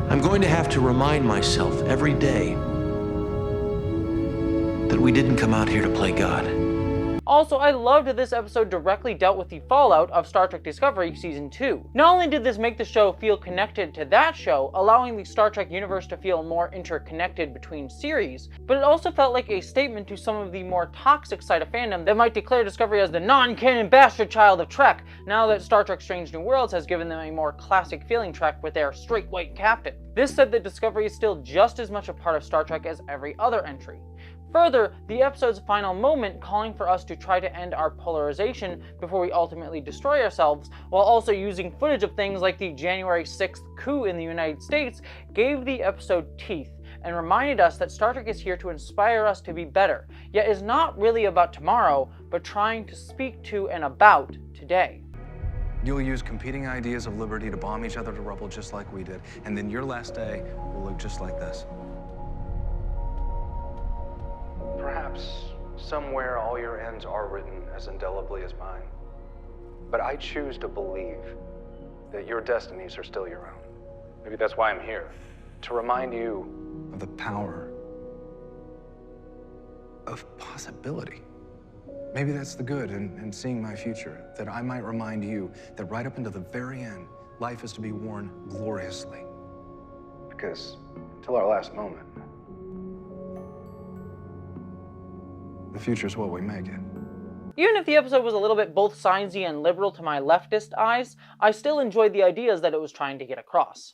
I'm going to have to remind myself every day that we didn't come out here to play God. Also, I loved that this episode directly dealt with the fallout of Star Trek Discovery Season 2. Not only did this make the show feel connected to that show, allowing the Star Trek universe to feel more interconnected between series, but it also felt like a statement to some of the more toxic side of fandom that might declare Discovery as the non-canon bastard child of Trek, now that Star Trek Strange New Worlds has given them a more classic feeling Trek with their straight white captain. This said that Discovery is still just as much a part of Star Trek as every other entry. Further, the episode's final moment calling for us to try to end our polarization before we ultimately destroy ourselves, while also using footage of things like the January 6th coup in the United States, gave the episode teeth and reminded us that Star Trek is here to inspire us to be better, yet is not really about tomorrow, but trying to speak to and about today. You'll use competing ideas of liberty to bomb each other to rubble just like we did, and then your last day will look just like this. Perhaps somewhere all your ends are written as indelibly as mine. But I choose to believe that your destinies are still your own. Maybe that's why I'm here. To remind you of the power of possibility. Maybe that's the good in seeing my future, that I might remind you that right up until the very end, life is to be worn gloriously. Because until our last moment, the future's what we make it. Even if the episode was a little bit both sciencey and liberal to my leftist eyes, I still enjoyed the ideas that it was trying to get across.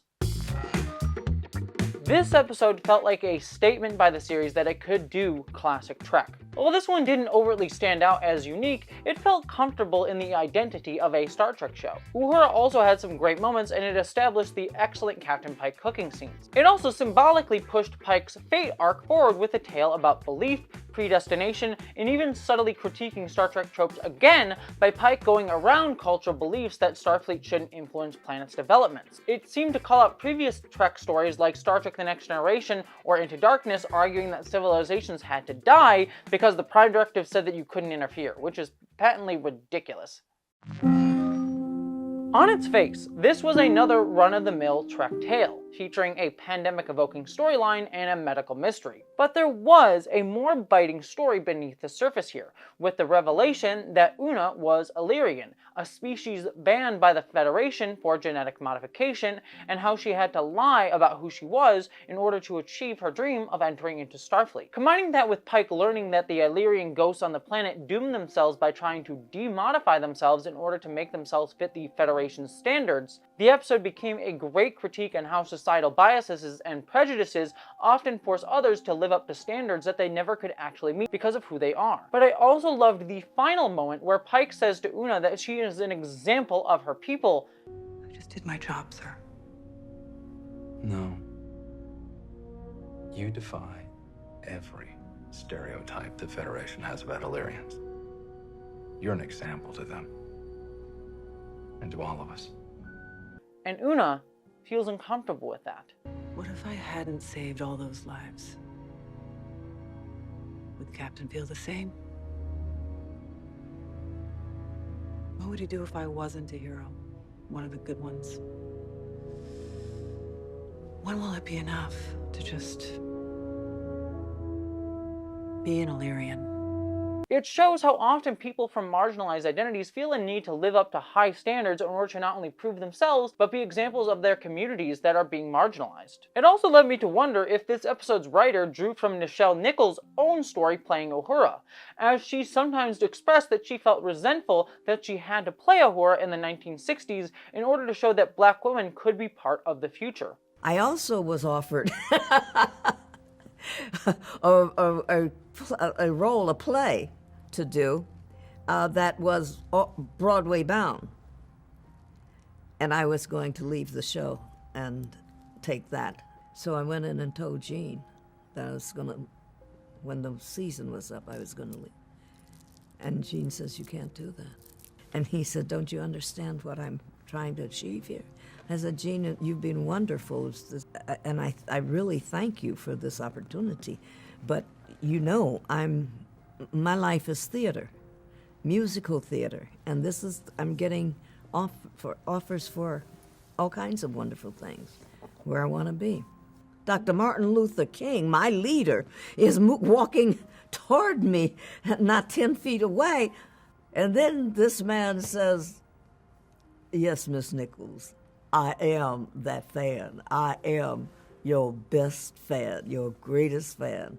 This episode felt like a statement by the series that it could do classic Trek. While this one didn't overtly stand out as unique, it felt comfortable in the identity of a Star Trek show. Uhura also had some great moments, and it established the excellent Captain Pike cooking scenes. It also symbolically pushed Pike's fate arc forward with a tale about belief, predestination, and even subtly critiquing Star Trek tropes again by Pike going around cultural beliefs that Starfleet shouldn't influence planets' developments. It seemed to call out previous Trek stories like Star Trek The Next Generation or Into Darkness, arguing that civilizations had to die because the Prime Directive said that you couldn't interfere, which is patently ridiculous. On its face, this was another run-of-the-mill Trek tale, featuring a pandemic-evoking storyline and a medical mystery. But there was a more biting story beneath the surface here, with the revelation that Una was Illyrian, a species banned by the Federation for genetic modification, and how she had to lie about who she was in order to achieve her dream of entering into Starfleet. Combining that with Pike learning that the Illyrian ghosts on the planet doomed themselves by trying to demodify themselves in order to make themselves fit the Federation's standards, the episode became a great critique on how societal biases and prejudices often force others to live up to standards that they never could actually meet because of who they are. But I also loved the final moment where Pike says to Una that she is an example of her people. I just did my job, sir. No. You defy every stereotype the Federation has about Illyrians. You're an example to them. And to all of us. And Una feels uncomfortable with that. What if I hadn't saved all those lives? Would Captain feel the same? What would he do if I wasn't a hero? One of the good ones? When will it be enough to just be an Illyrian? It shows how often people from marginalized identities feel a need to live up to high standards in order to not only prove themselves, but be examples of their communities that are being marginalized. It also led me to wonder if this episode's writer drew from Nichelle Nichols' own story playing Uhura, as she sometimes expressed that she felt resentful that she had to play Uhura in the 1960s in order to show that Black women could be part of the future. I also was offered a play to do that was Broadway bound. And I was going to leave the show and take that. So I went in and told Gene that I was going to, when the season was up, I was going to leave. And Gene says, you can't do that. And he said, don't you understand what I'm trying to achieve here? I said, Gene, you've been wonderful, and I really thank you for this opportunity. But you know, my life is theater, musical theater, and I'm getting offers for all kinds of wonderful things where I want to be. Dr. Martin Luther King, my leader, is walking toward me, not 10 feet away. And then this man says, yes, Miss Nichols, I am that fan. I am your best fan, your greatest fan.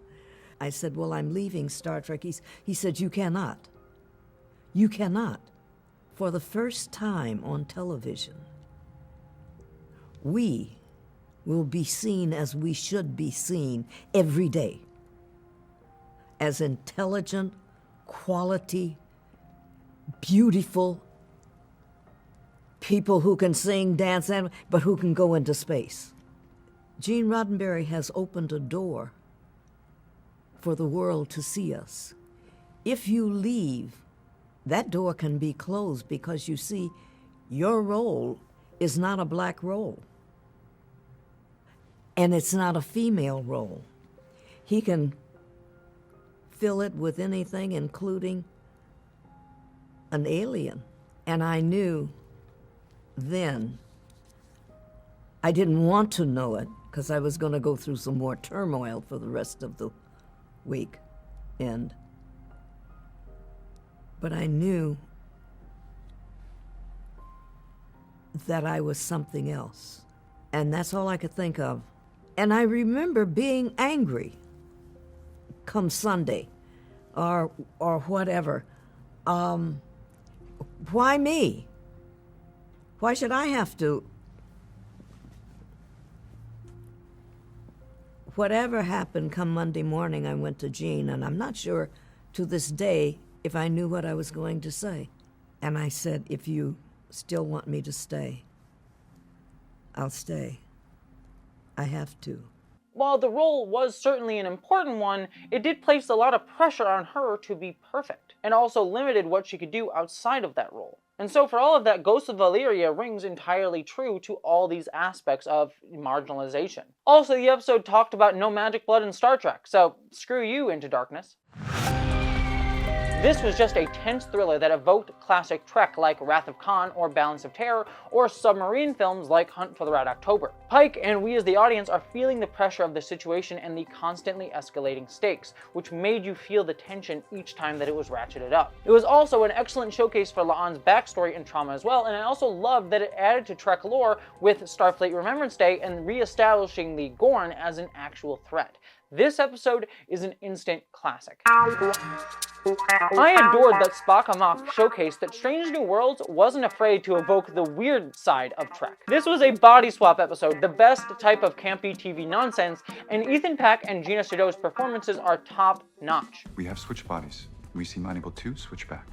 I said, well, I'm leaving Star Trek. He said, you cannot. You cannot. For the first time on television, we will be seen as we should be seen every day, as intelligent, quality, beautiful people who can sing, dance, but who can go into space. Gene Roddenberry has opened a door for the world to see us. If you leave, that door can be closed because, you see, your role is not a black role. And it's not a female role. He can fill it with anything, including an alien. And I knew then, I didn't want to know it because I was going to go through some more turmoil for the rest of the week. But I knew that I was something else. And that's all I could think of. And I remember being angry come Sunday or whatever. Why me? Why should I have to? Whatever happened come Monday morning, I went to Gene, and I'm not sure to this day if I knew what I was going to say. And I said, if you still want me to stay, I'll stay. I have to. While the role was certainly an important one, it did place a lot of pressure on her to be perfect, and also limited what she could do outside of that role. And so for all of that, Ghost of Ilyria rings entirely true to all these aspects of marginalization. Also, the episode talked about no magic blood in Star Trek, so screw you, Into Darkness. This was just a tense thriller that evoked classic Trek like Wrath of Khan or Balance of Terror, or submarine films like Hunt for the Red October. Pike and we as the audience are feeling the pressure of the situation and the constantly escalating stakes, which made you feel the tension each time that it was ratcheted up. It was also an excellent showcase for La'an's backstory and trauma as well, and I also loved that it added to Trek lore with Starfleet Remembrance Day and re-establishing the Gorn as an actual threat. This episode is an instant classic. I adored that Spock Amok showcased that Strange New Worlds wasn't afraid to evoke the weird side of Trek. This was a body swap episode, the best type of campy TV nonsense, and Ethan Peck and Gina Sodow's performances are top notch. We have switched bodies. We seem unable to switch back.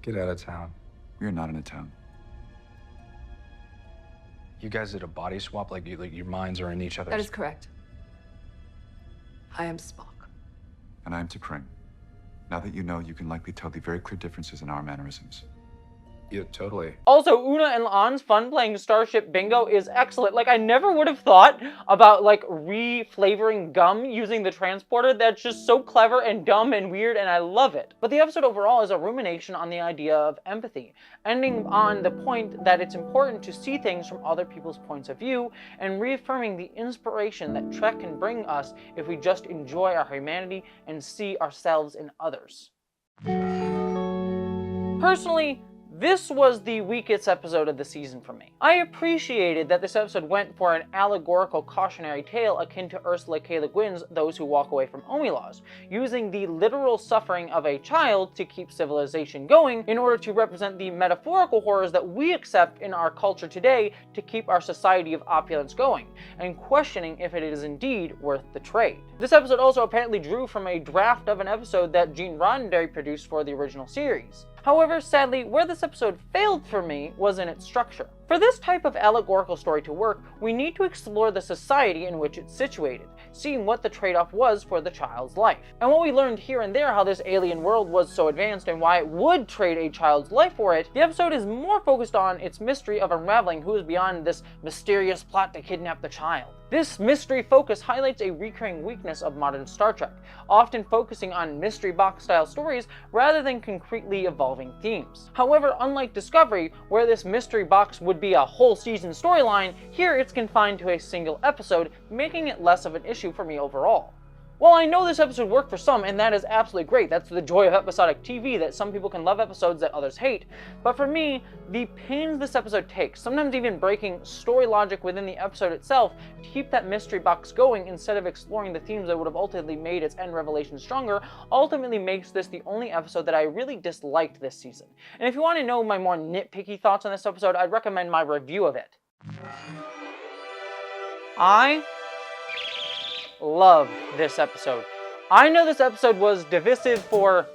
Get out of town. We are not in a town. You guys did a body swap, like your minds are in each other's. That is correct. I am Spock. And I am T'Kreen. Now that you know, you can likely tell the very clear differences in our mannerisms. Yeah, totally. Also, Una and La'an's fun playing Starship Bingo is excellent. Like, I never would have thought about, like, re-flavoring gum using the transporter. That's just so clever and dumb and weird, and I love it. But the episode overall is a rumination on the idea of empathy, ending on the point that it's important to see things from other people's points of view, and reaffirming the inspiration that Trek can bring us if we just enjoy our humanity and see ourselves in others. Personally, This was the weakest episode of the season for me. I appreciated that this episode went for an allegorical cautionary tale akin to Ursula K. Le Guin's Those Who Walk Away from Omi Laws, using the literal suffering of a child to keep civilization going in order to represent the metaphorical horrors that we accept in our culture today to keep our society of opulence going, and questioning if it is indeed worth the trade. This episode also apparently drew from a draft of an episode that Gene Roddenberry produced for the original series. However, sadly, where this episode failed for me was in its structure. For this type of allegorical story to work, we need to explore the society in which it's situated, seeing what the trade-off was for the child's life. And while we learned here and there how this alien world was so advanced and why it would trade a child's life for it, the episode is more focused on its mystery of unraveling who is beyond this mysterious plot to kidnap the child. This mystery focus highlights a recurring weakness of modern Star Trek, often focusing on mystery box style stories rather than concretely evolving themes. However, unlike Discovery, where this mystery box would be a whole season storyline, here it's confined to a single episode, making it less of an issue for me overall. While I know this episode worked for some, and that is absolutely great, that's the joy of episodic TV, that some people can love episodes that others hate, but for me, the pains this episode takes, sometimes even breaking story logic within the episode itself to keep that mystery box going instead of exploring the themes that would have ultimately made its end revelation stronger, ultimately makes this the only episode that I really disliked this season. And if you want to know my more nitpicky thoughts on this episode, I'd recommend my review of it. I loved this episode. I know this episode was divisive for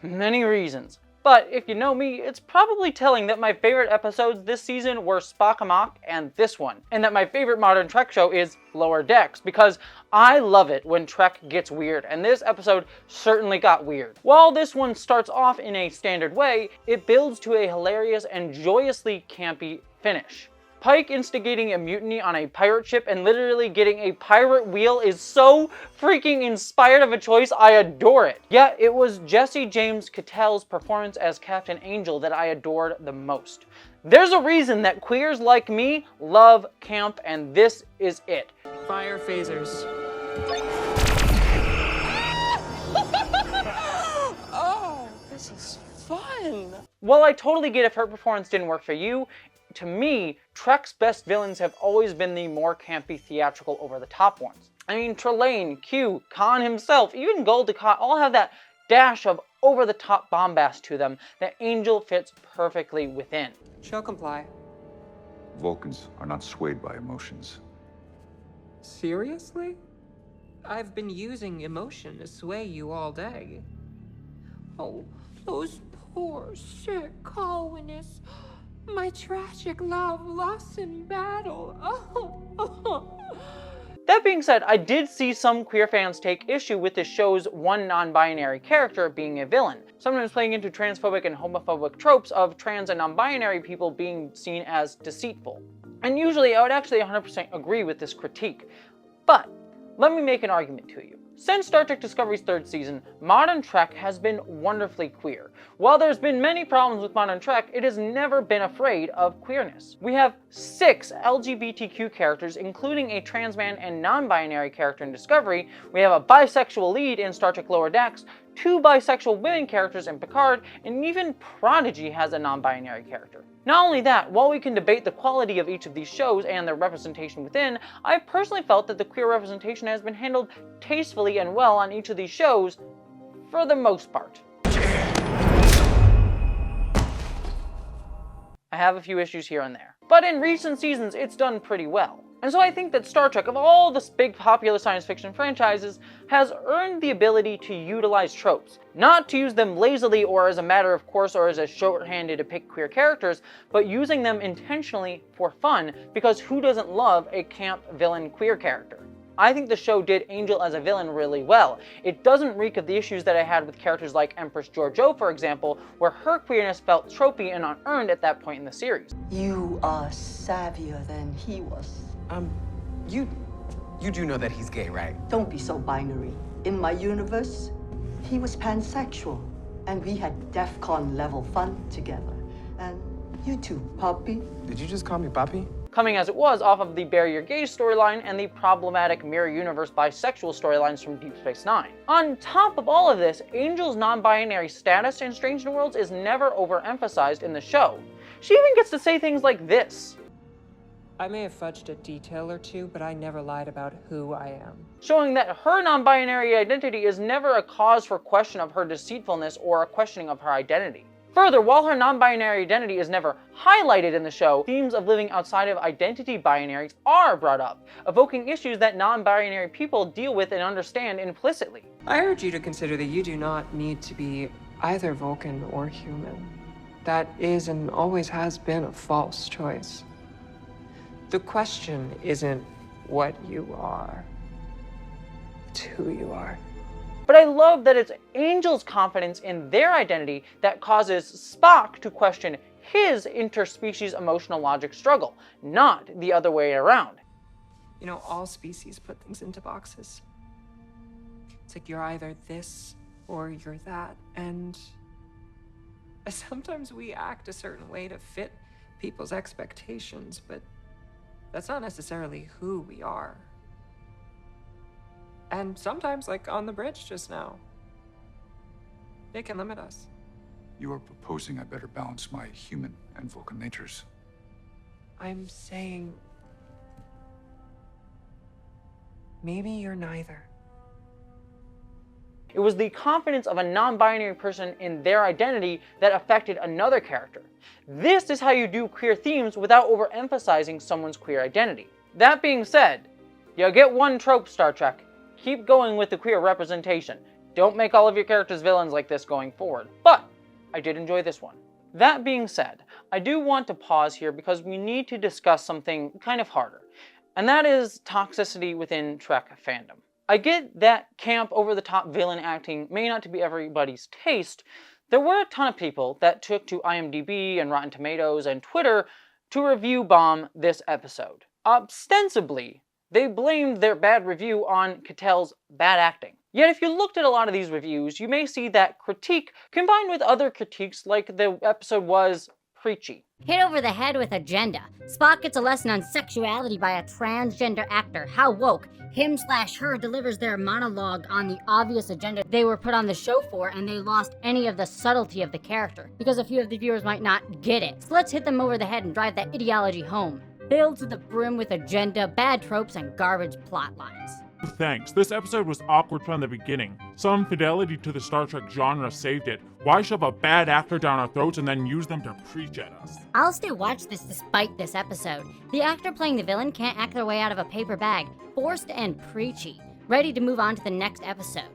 many reasons, but if you know me, it's probably telling that my favorite episodes this season were Spock Amok and this one, and that my favorite modern Trek show is Lower Decks, because I love it when Trek gets weird, and this episode certainly got weird. While this one starts off in a standard way, it builds to a hilarious and joyously campy finish. Pike instigating a mutiny on a pirate ship and literally getting a pirate wheel is so freaking inspired of a choice, I adore it. Yet it was Jessie James Cattell's performance as Captain Angel that I adored the most. There's a reason that queers like me love camp, and this is it. Fire phasers. Oh, this is fun. While I totally get if her performance didn't work for you, to me, Trek's best villains have always been the more campy, theatrical, over-the-top ones. I mean, Trelane, Q, Khan himself, even Gul Dukat all have that dash of over-the-top bombast to them that Angel fits perfectly within. Shall comply. Vulcans are not swayed by emotions. Seriously? I've been using emotion to sway you all day. Oh, those poor, sick colonists. My tragic love lost in battle. That being said, I did see some queer fans take issue with this show's one non-binary character being a villain, sometimes playing into transphobic and homophobic tropes of trans and non-binary people being seen as deceitful. And usually I would actually 100% agree with this critique. But let me make an argument to you. Since Star Trek Discovery's third season, modern Trek has been wonderfully queer. While there's been many problems with modern Trek, it has never been afraid of queerness. We have 6 LGBTQ characters, including a trans man and non-binary character in Discovery. We have a bisexual lead in Star Trek Lower Decks, 2 bisexual women characters in Picard, and even Prodigy has a non-binary character. Not only that, while we can debate the quality of each of these shows and their representation within, I personally felt that the queer representation has been handled tastefully and well on each of these shows, for the most part. I have a few issues here and there, but in recent seasons it's done pretty well. And so I think that Star Trek, of all the big popular science fiction franchises, has earned the ability to utilize tropes. Not to use them lazily or as a matter of course or as a shorthand to depict queer characters, but using them intentionally for fun, because who doesn't love a camp villain queer character? I think the show did Angel as a villain really well. It doesn't reek of the issues that I had with characters like Empress Georgiou, for example, where her queerness felt tropey and unearned at that point in the series. You are savvier than he was. You do know that he's gay, right? Don't be so binary. In my universe, he was pansexual, and we had DEF CON level fun together. And you too, puppy. Did you just call me Papi? coming as it was off of the Bury Your Gaze storyline and the problematic mirror universe bisexual storylines from Deep Space Nine. On top of all of this, Angel's non-binary status in Strange New Worlds is never overemphasized in the show. She even gets to say things like this. I may have fudged a detail or two, but I never lied about who I am. Showing that her non-binary identity is never a cause for question of her deceitfulness or a questioning of her identity. Further, while her non-binary identity is never highlighted in the show, themes of living outside of identity binaries are brought up, evoking issues that non-binary people deal with and understand implicitly. I urge you to consider that you do not need to be either Vulcan or human. That is and always has been a false choice. The question isn't what you are, it's who you are. But I love that it's Angel's confidence in their identity that causes Spock to question his interspecies emotional logic struggle, not the other way around. You know, all species put things into boxes. It's like you're either this or you're that, and sometimes we act a certain way to fit people's expectations, but that's not necessarily who we are. And sometimes, like on the bridge just now, it can limit us. You are proposing I better balance my human and Vulcan natures. I'm saying maybe you're neither. It was the confidence of a non-binary person in their identity that affected another character. This is how you do queer themes without overemphasizing someone's queer identity. That being said, you get one trope, Star Trek. Keep going with the queer representation. Don't make all of your characters villains like this going forward. But I did enjoy this one. That being said, I do want to pause here because we need to discuss something kind of harder, and that is toxicity within Trek fandom. I get that camp over-the-top villain acting may not be everybody's taste. There were a ton of people that took to IMDb and Rotten Tomatoes and Twitter to review bomb this episode. Ostensibly, they blamed their bad review on Catel's bad acting. Yet if you looked at a lot of these reviews, you may see that critique combined with other critiques like the episode was preachy. Hit over the head with agenda. Spock gets a lesson on sexuality by a transgender actor. How woke. Him/her delivers their monologue on the obvious agenda they were put on the show for, and they lost any of the subtlety of the character, because a few of the viewers might not get it. So let's hit them over the head and drive that ideology home. Filled to the brim with agenda, bad tropes, and garbage plot lines. Thanks. This episode was awkward from the beginning. Some fidelity to the Star Trek genre saved it. Why shove a bad actor down our throats and then use them to preach at us? I'll still watch this despite this episode. The actor playing the villain can't act their way out of a paper bag. Forced and preachy. Ready to move on to the next episode.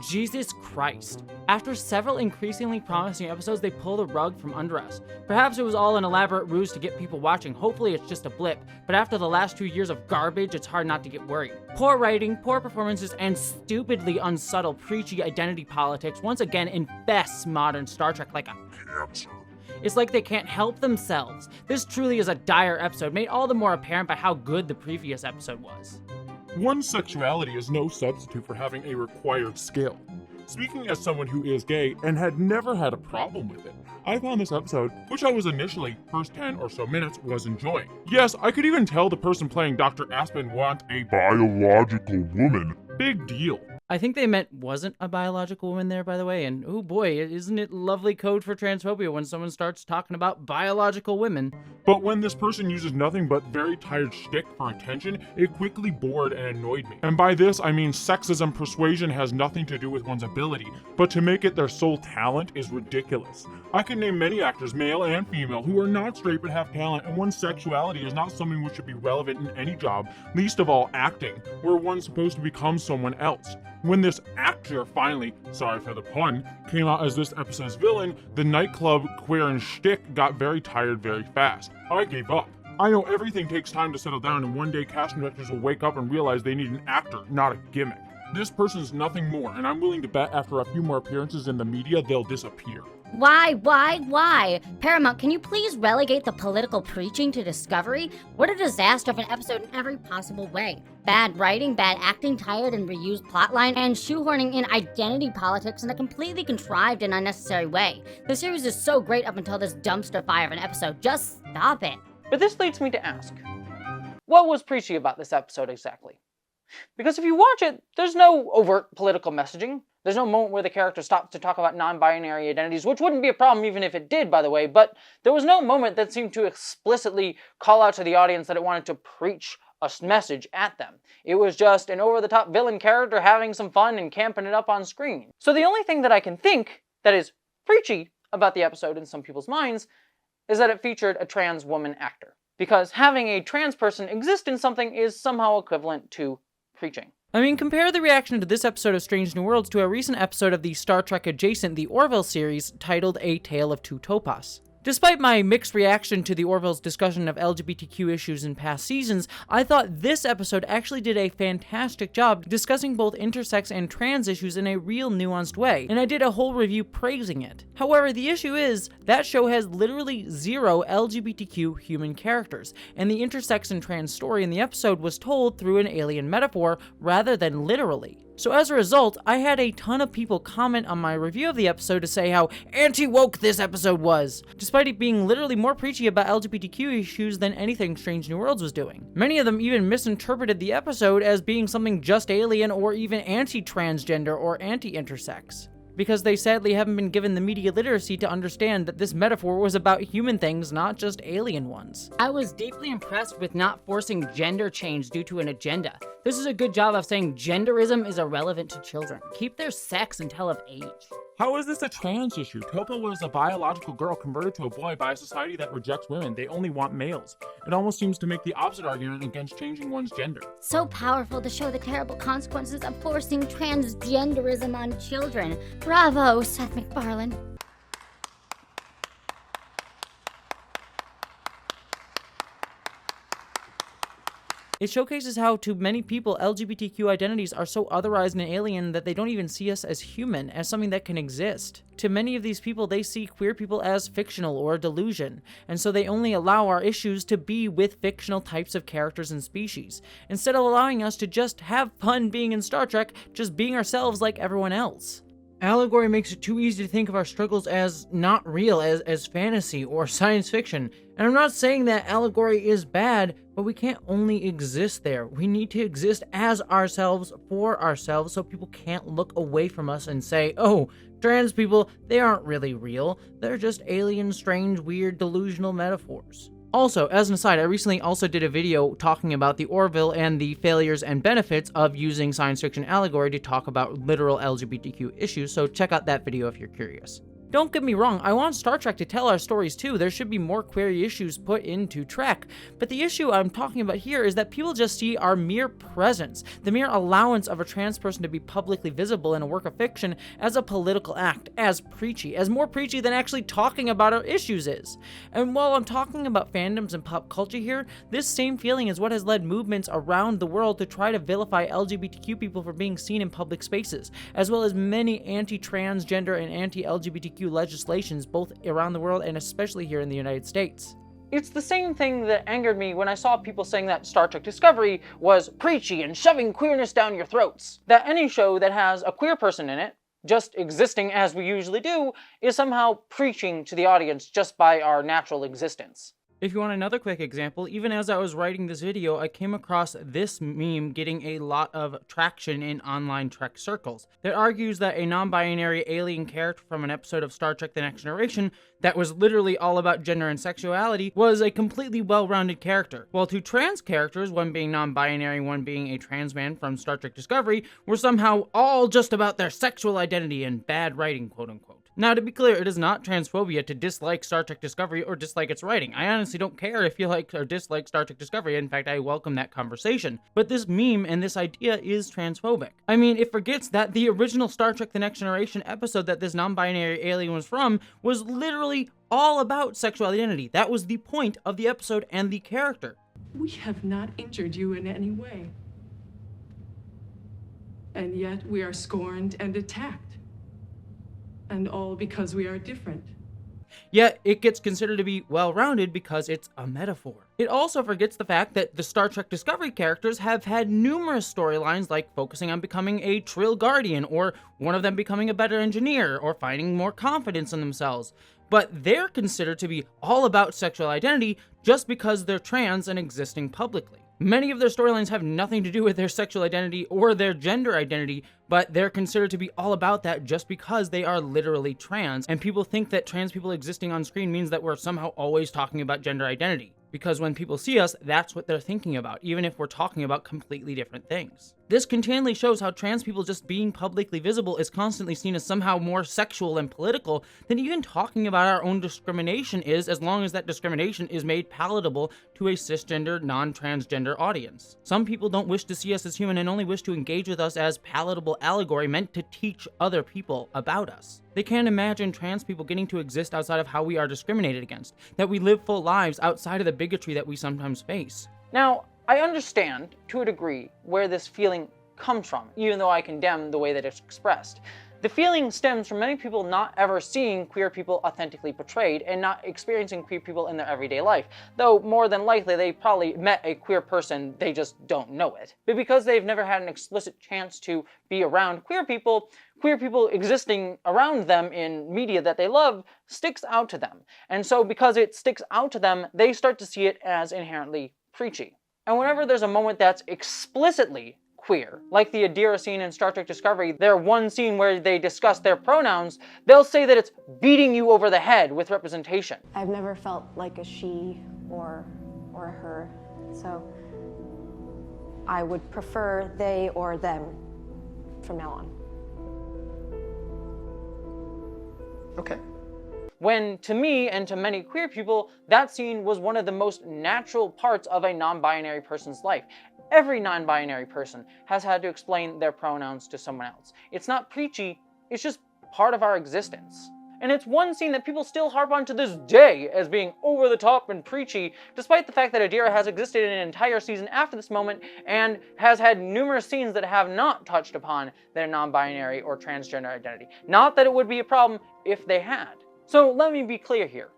Jesus Christ. After several increasingly promising episodes, they pull the rug from under us. Perhaps it was all an elaborate ruse to get people watching. Hopefully it's just a blip. But after the last 2 years of garbage, it's hard not to get worried. Poor writing, poor performances, and stupidly unsubtle, preachy identity politics once again infests modern Star Trek like a cancer. It's like they can't help themselves. This truly is a dire episode, made all the more apparent by how good the previous episode was. One's sexuality is no substitute for having a required skill. Speaking as someone who is gay and had never had a problem with it, I found this episode, which I was initially, first 10 or so minutes, was enjoying. Yes, I could even tell the person playing Dr. Aspen want a biological woman. Big deal. I think they meant wasn't a biological woman there, by the way, and oh boy, isn't it lovely code for transphobia when someone starts talking about biological women. But when this person uses nothing but very tired shtick for attention, it quickly bored and annoyed me. And by this, I mean sexism persuasion has nothing to do with one's ability, but to make it their sole talent is ridiculous. I can name many actors, male and female, who are not straight but have talent, and one's sexuality is not something which should be relevant in any job, least of all acting, where one's supposed to become someone else. When this actor finally, sorry for the pun, came out as this episode's villain, the nightclub queer and shtick got very tired very fast. I gave up. I know everything takes time to settle down, and one day casting directors will wake up and realize they need an actor, not a gimmick. This person's nothing more, and I'm willing to bet after a few more appearances in the media, they'll disappear. Why? Paramount, can you please relegate the political preaching to Discovery? What a disaster of an episode in every possible way. Bad writing, bad acting, tired and reused plotline, and shoehorning in identity politics in a completely contrived and unnecessary way. The series is so great up until this dumpster fire of an episode. Just stop it. But this leads me to ask, what was preachy about this episode exactly? Because if you watch it, there's no overt political messaging. There's no moment where the character stops to talk about non-binary identities, which wouldn't be a problem even if it did, by the way, but there was no moment that seemed to explicitly call out to the audience that it wanted to preach a message at them. It was just an over-the-top villain character having some fun and camping it up on screen. So the only thing that I can think that is preachy about the episode in some people's minds is that it featured a trans woman actor. Because having a trans person exist in something is somehow equivalent to preaching. I mean, compare the reaction to this episode of Strange New Worlds to a recent episode of the Star Trek adjacent The Orville series titled A Tale of Two Topaz. Despite my mixed reaction to the Orville's discussion of LGBTQ issues in past seasons, I thought this episode actually did a fantastic job discussing both intersex and trans issues in a real nuanced way, and I did a whole review praising it. However, the issue is, that show has literally 0 LGBTQ human characters, and the intersex and trans story in the episode was told through an alien metaphor rather than literally. So as a result, I had a ton of people comment on my review of the episode to say how anti-woke this episode was, despite it being literally more preachy about LGBTQ issues than anything Strange New Worlds was doing. Many of them even misinterpreted the episode as being something just alien or even anti-transgender or anti-intersex, because they sadly haven't been given the media literacy to understand that this metaphor was about human things, not just alien ones. I was deeply impressed with not forcing gender change due to an agenda. This is a good job of saying genderism is irrelevant to children. Keep their sex until of age. How is this a trans issue? Topa was a biological girl converted to a boy by a society that rejects women. They only want males. It almost seems to make the opposite argument against changing one's gender. So powerful to show the terrible consequences of forcing transgenderism on children. Bravo, Seth MacFarlane. It showcases how, to many people, LGBTQ identities are so otherized and alien that they don't even see us as human, as something that can exist. To many of these people, they see queer people as fictional or a delusion, and so they only allow our issues to be with fictional types of characters and species, instead of allowing us to just have fun being in Star Trek, just being ourselves like everyone else. Allegory makes it too easy to think of our struggles as not real, as fantasy or science fiction. And I'm not saying that allegory is bad, but we can't only exist there. We need to exist as ourselves, for ourselves, so people can't look away from us and say, oh, trans people, they aren't really real. They're just alien, strange, weird, delusional metaphors. Also, as an aside, I recently also did a video talking about the Orville and the failures and benefits of using science fiction allegory to talk about literal LGBTQ issues, so check out that video if you're curious. Don't get me wrong, I want Star Trek to tell our stories too. There should be more queer issues put into Trek. But the issue I'm talking about here is that people just see our mere presence, the mere allowance of a trans person to be publicly visible in a work of fiction, as a political act, as preachy, as more preachy than actually talking about our issues is. And while I'm talking about fandoms and pop culture here, this same feeling is what has led movements around the world to try to vilify LGBTQ people for being seen in public spaces, as well as many anti-transgender and anti-LGBTQ legislations both around the world and especially here in the United States. It's the same thing that angered me when I saw people saying that Star Trek Discovery was preachy and shoving queerness down your throats. That any show that has a queer person in it, just existing as we usually do, is somehow preaching to the audience just by our natural existence. If you want another quick example, even as I was writing this video, I came across this meme getting a lot of traction in online Trek circles that argues that a non-binary alien character from an episode of Star Trek The Next Generation that was literally all about gender and sexuality was a completely well-rounded character, while two trans characters, one being non-binary, one being a trans man from Star Trek Discovery, were somehow all just about their sexual identity and bad writing, quote-unquote. Now, to be clear, it is not transphobia to dislike Star Trek Discovery or dislike its writing. I honestly don't care if you like or dislike Star Trek Discovery. In fact, I welcome that conversation. But this meme and this idea is transphobic. I mean, it forgets that the original Star Trek The Next Generation episode that this non-binary alien was from was literally all about sexual identity. That was the point of the episode and the character. We have not injured you in any way. And yet we are scorned and attacked. And all because we are different. Yet, it gets considered to be well-rounded because it's a metaphor. It also forgets the fact that the Star Trek Discovery characters have had numerous storylines like focusing on becoming a Trill Guardian, or one of them becoming a better engineer, or finding more confidence in themselves. But they're considered to be all about sexual identity just because they're trans and existing publicly. Many of their storylines have nothing to do with their sexual identity or their gender identity, but they're considered to be all about that just because they are literally trans, and people think that trans people existing on screen means that we're somehow always talking about gender identity. Because when people see us, that's what they're thinking about, even if we're talking about completely different things. This continually shows how trans people just being publicly visible is constantly seen as somehow more sexual and political than even talking about our own discrimination is, as long as that discrimination is made palatable to a cisgender, non-transgender audience. Some people don't wish to see us as human and only wish to engage with us as palatable allegory meant to teach other people about us. They can't imagine trans people getting to exist outside of how we are discriminated against, that we live full lives outside of the bigotry that we sometimes face. Now, I understand, to a degree, where this feeling comes from, even though I condemn the way that it's expressed. The feeling stems from many people not ever seeing queer people authentically portrayed and not experiencing queer people in their everyday life, though more than likely they probably met a queer person, they just don't know it. But because they've never had an explicit chance to be around queer people existing around them in media that they love sticks out to them. And so because it sticks out to them, they start to see it as inherently preachy. And whenever there's a moment that's explicitly queer, like the Elyria scene in Star Trek Discovery, their one scene where they discuss their pronouns, they'll say that it's beating you over the head with representation. I've never felt like a she or a her, so I would prefer they or them from now on. Okay. When, to me and to many queer people, that scene was one of the most natural parts of a non-binary person's life. Every non-binary person has had to explain their pronouns to someone else. It's not preachy, it's just part of our existence. And it's one scene that people still harp on to this day as being over the top and preachy, despite the fact that Elyria has existed in an entire season after this moment and has had numerous scenes that have not touched upon their non-binary or transgender identity. Not that it would be a problem if they had. So let me be clear here.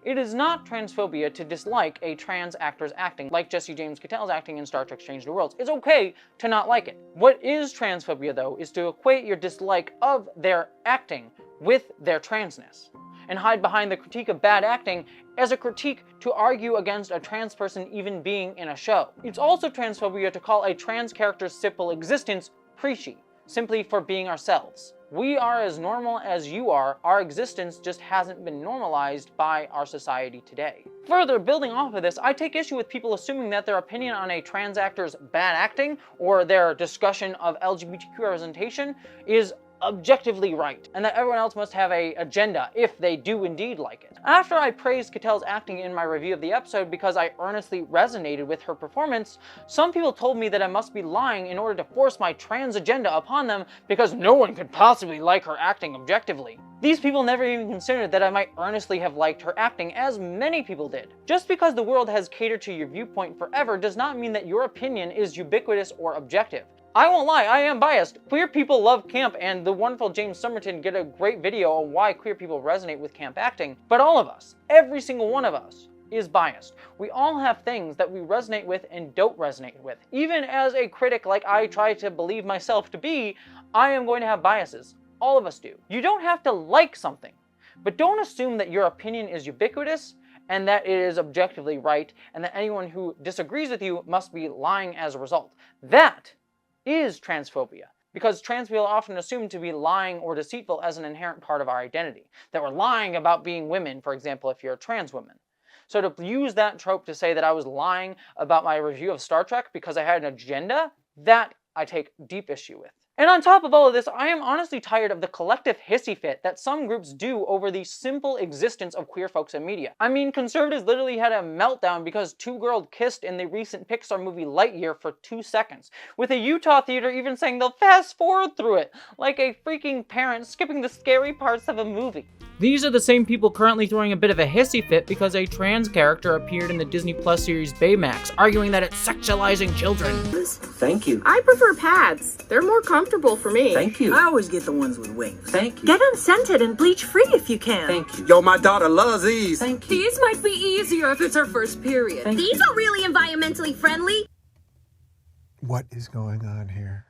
It is not transphobia to dislike a trans actor's acting, like Jessie James Cattell's acting in Star Trek Strange New Worlds. It's okay to not like it. What is transphobia, though, is to equate your dislike of their acting with their transness, and hide behind the critique of bad acting as a critique to argue against a trans person even being in a show. It's also transphobia to call a trans character's simple existence preachy, simply for being ourselves. We are as normal as you are, our existence just hasn't been normalized by our society today. Further, building off of this, I take issue with people assuming that their opinion on a trans actor's bad acting or their discussion of LGBTQ representation is objectively right, and that everyone else must have an agenda if they do indeed like it. After I praised Cattell's acting in my review of the episode because I earnestly resonated with her performance, some people told me that I must be lying in order to force my trans agenda upon them because no one could possibly like her acting objectively. These people never even considered that I might earnestly have liked her acting, as many people did. Just because the world has catered to your viewpoint forever does not mean that your opinion is ubiquitous or objective. I won't lie, I am biased. Queer people love camp, and the wonderful James Somerton did a great video on why queer people resonate with camp acting. But all of us, every single one of us, is biased. We all have things that we resonate with and don't resonate with. Even as a critic like I try to believe myself to be, I am going to have biases. All of us do. You don't have to like something, but don't assume that your opinion is ubiquitous and that it is objectively right, and that anyone who disagrees with you must be lying as a result. That is transphobia, because trans people are often assumed to be lying or deceitful as an inherent part of our identity. That we're lying about being women, for example, if you're a trans woman. So to use that trope to say that I was lying about my review of Star Trek because I had an agenda, that I take deep issue with. And on top of all of this, I am honestly tired of the collective hissy fit that some groups do over the simple existence of queer folks in media. I mean, conservatives literally had a meltdown because two girls kissed in the recent Pixar movie Lightyear for 2 seconds, with a Utah theater even saying they'll fast forward through it, like a freaking parent skipping the scary parts of a movie. These are the same people currently throwing a bit of a hissy fit because a trans character appeared in the Disney Plus series Baymax, arguing that it's sexualizing children. Thank you. I prefer pads. They're more comfortable for me. Thank you. I always get the ones with wings. Thank you. Get them scented and bleach-free if you can. Thank you. Yo, my daughter loves these. Thank you. These might be easier if it's her first period. These are really environmentally friendly. What is going on here?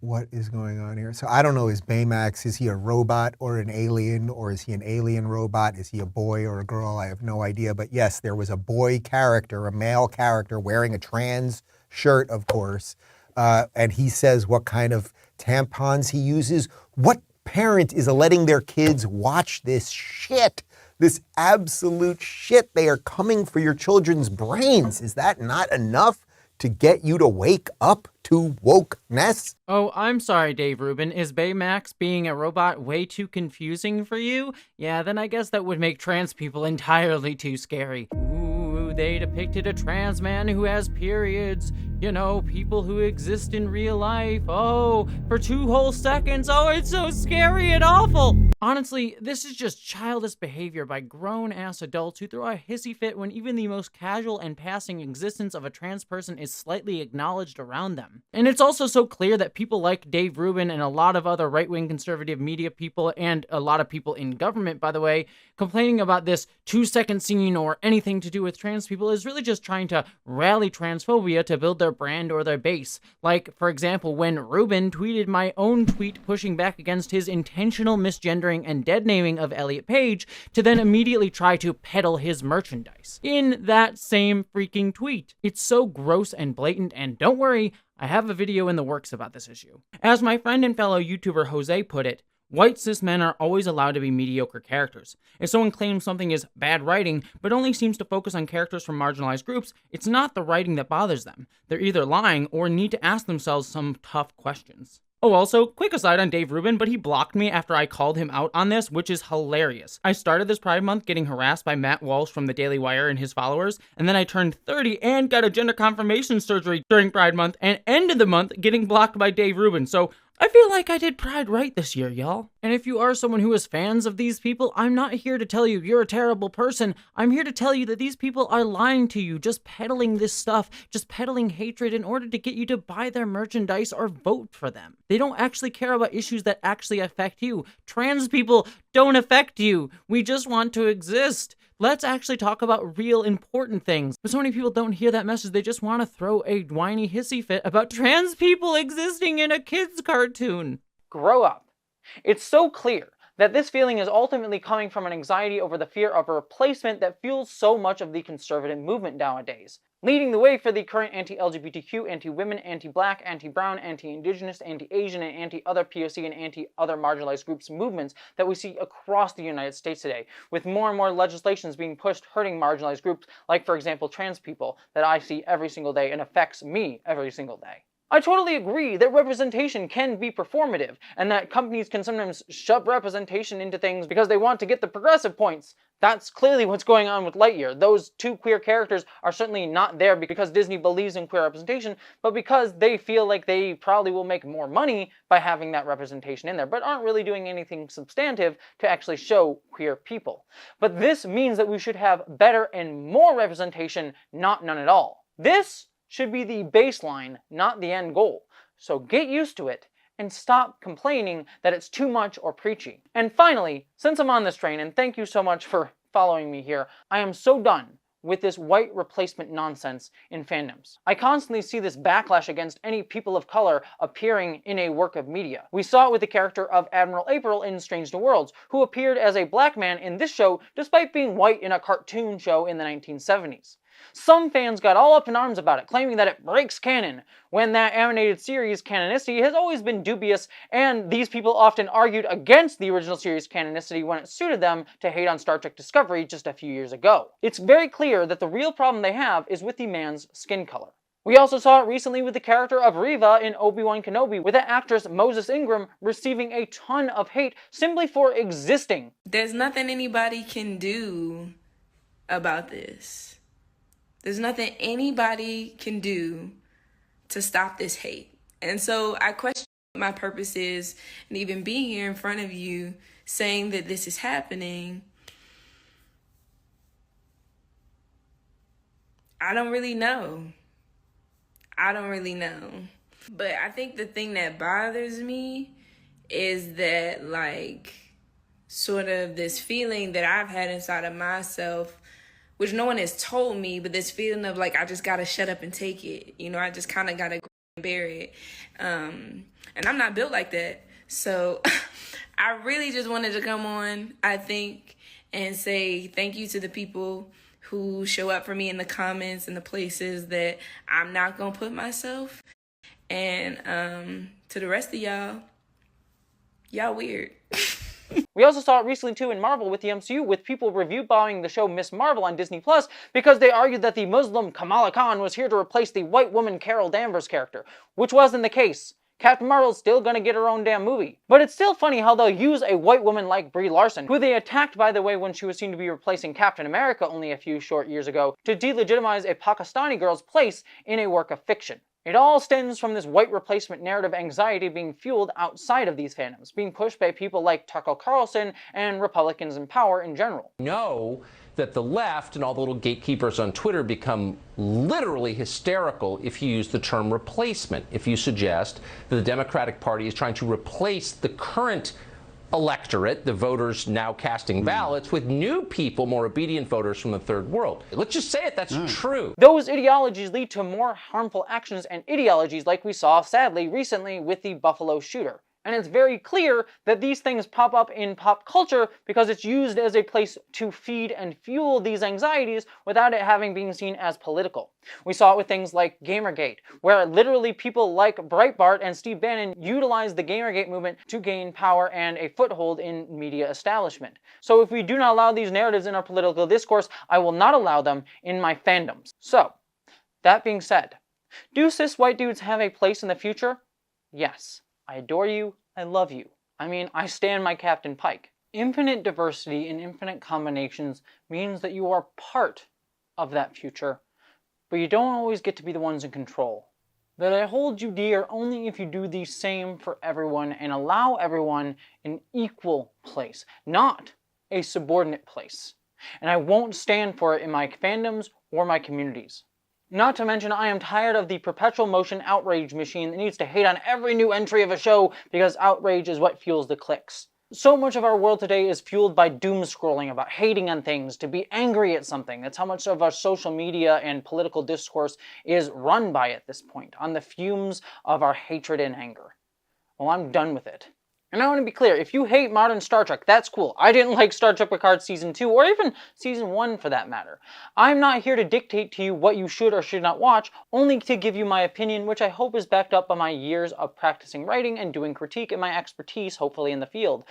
what is going on here? So I don't know, is Baymax, is he a robot or an alien, or is he an alien robot? Is he a boy or a girl? I have no idea. But yes, there was a boy character, a male character wearing a trans shirt, of course. And he says what kind of tampons he uses. What parent is letting their kids watch this shit? This absolute shit. They are coming for your children's brains. Is that not enough to get you to wake up to wokeness? Oh, I'm sorry, Dave Rubin. Is Baymax being a robot way too confusing for you? Yeah, then I guess that would make trans people entirely too scary. Ooh, they depicted a trans man who has periods. You know, people who exist in real life. Oh, for 2 whole seconds. Oh, it's so scary and awful. Honestly, this is just childish behavior by grown-ass adults who throw a hissy fit when even the most casual and passing existence of a trans person is slightly acknowledged around them. And it's also so clear that people like Dave Rubin and a lot of other right-wing conservative media people, and a lot of people in government, by the way, complaining about this 2-second scene or anything to do with trans people is really just trying to rally transphobia to build their brand or their base. Like, for example, when Rubin tweeted my own tweet pushing back against his intentional misgendering and dead-naming of Elliot Page, to then immediately try to peddle his merchandise in that same freaking tweet. It's so gross and blatant, and don't worry, I have a video in the works about this issue. As my friend and fellow YouTuber Jose put it, white cis men are always allowed to be mediocre characters. If someone claims something is bad writing, but only seems to focus on characters from marginalized groups, it's not the writing that bothers them. They're either lying or need to ask themselves some tough questions. Oh, also, quick aside on Dave Rubin, but he blocked me after I called him out on this, which is hilarious. I started this Pride Month getting harassed by Matt Walsh from the Daily Wire and his followers, and then I turned 30 and got a gender confirmation surgery during Pride Month, and ended the month getting blocked by Dave Rubin, so I feel like I did Pride right this year, y'all. And if you are someone who is fans of these people, I'm not here to tell you you're a terrible person. I'm here to tell you that these people are lying to you, just peddling this stuff, just peddling hatred in order to get you to buy their merchandise or vote for them. They don't actually care about issues that actually affect you. Trans people don't affect you. We just want to exist. Let's actually talk about real important things. But so many people don't hear that message. They just want to throw a whiny hissy fit about trans people existing in a kid's cartoon. Grow up. It's so clear that this feeling is ultimately coming from an anxiety over the fear of a replacement that fuels so much of the conservative movement nowadays, leading the way for the current anti-LGBTQ, anti-women, anti-black, anti-brown, anti-indigenous, anti-Asian, and anti-other POC and anti-other marginalized groups movements that we see across the United States today, with more and more legislations being pushed hurting marginalized groups, like, for example, trans people, that I see every single day and affects me every single day. I totally agree that representation can be performative, and that companies can sometimes shove representation into things because they want to get the progressive points. That's clearly what's going on with Lightyear. Those 2 queer characters are certainly not there because Disney believes in queer representation, but because they feel like they probably will make more money by having that representation in there, but aren't really doing anything substantive to actually show queer people. But this means that we should have better and more representation, not none at all. This should be the baseline, not the end goal. So get used to it and stop complaining that it's too much or preachy. And finally, since I'm on this train, and thank you so much for following me here, I am so done with this white replacement nonsense in fandoms. I constantly see this backlash against any people of color appearing in a work of media. We saw it with the character of Admiral April in Strange New Worlds, who appeared as a black man in this show despite being white in a cartoon show in the 1970s. Some fans got all up in arms about it, claiming that it breaks canon, when that animated series canonicity has always been dubious, and these people often argued against the original series canonicity when it suited them to hate on Star Trek Discovery just a few years ago. It's very clear that the real problem they have is with the man's skin color. We also saw it recently with the character of Reva in Obi-Wan Kenobi, with the actress Moses Ingram receiving a ton of hate simply for existing. There's nothing anybody can do about this. There's nothing anybody can do to stop this hate. And so I question what my purpose is, and even being here in front of you saying that this is happening, I don't really know. But I think the thing that bothers me is that, like, sort of this feeling that I've had inside of myself, which no one has told me, but this feeling of like, I just gotta shut up and take it. You know, I just kind of gotta bury it. And I'm not built like that. So I really just wanted to come on, I think, and say thank you to the people who show up for me in the comments and the places that I'm not going to put myself. And to the rest of y'all weird. We also saw it recently too in Marvel with the MCU, with people review bombing the show Miss Marvel on Disney Plus because they argued that the Muslim Kamala Khan was here to replace the white woman Carol Danvers character, which wasn't the case. Captain Marvel's still gonna get her own damn movie. But it's still funny how they'll use a white woman like Brie Larson, who they attacked by the way when she was seen to be replacing Captain America only a few short years ago, to delegitimize a Pakistani girl's place in a work of fiction. It all stems from this white replacement narrative anxiety being fueled outside of these fandoms, being pushed by people like Tucker Carlson and Republicans in power in general. Know that the left and all the little gatekeepers on Twitter become literally hysterical if you use the term replacement, if you suggest that the Democratic Party is trying to replace the current electorate, the voters now casting ballots, with new people, more obedient voters from the third world. Let's just say it, that's true. Those ideologies lead to more harmful actions and ideologies like we saw, sadly, recently with the Buffalo shooter. And it's very clear that these things pop up in pop culture because it's used as a place to feed and fuel these anxieties without it having been seen as political. We saw it with things like Gamergate, where literally people like Breitbart and Steve Bannon utilized the Gamergate movement to gain power and a foothold in media establishment. So if we do not allow these narratives in our political discourse, I will not allow them in my fandoms. So, that being said, do cis white dudes have a place in the future? Yes. I adore you, I love you. I mean, I stand my Captain Pike. Infinite diversity and infinite combinations means that you are part of that future, but you don't always get to be the ones in control. That I hold you dear only if you do the same for everyone and allow everyone an equal place, not a subordinate place. And I won't stand for it in my fandoms or my communities. Not to mention, I am tired of the perpetual motion outrage machine that needs to hate on every new entry of a show because outrage is what fuels the clicks. So much of our world today is fueled by doom scrolling about hating on things, to be angry at something. That's how much of our social media and political discourse is run by at this point, on the fumes of our hatred and anger. Well, I'm done with it. And I want to be clear, if you hate modern Star Trek, that's cool. I didn't like Star Trek Picard Season 2, or even Season 1 for that matter. I'm not here to dictate to you what you should or should not watch, only to give you my opinion, which I hope is backed up by my years of practicing writing and doing critique and my expertise, hopefully, in the field.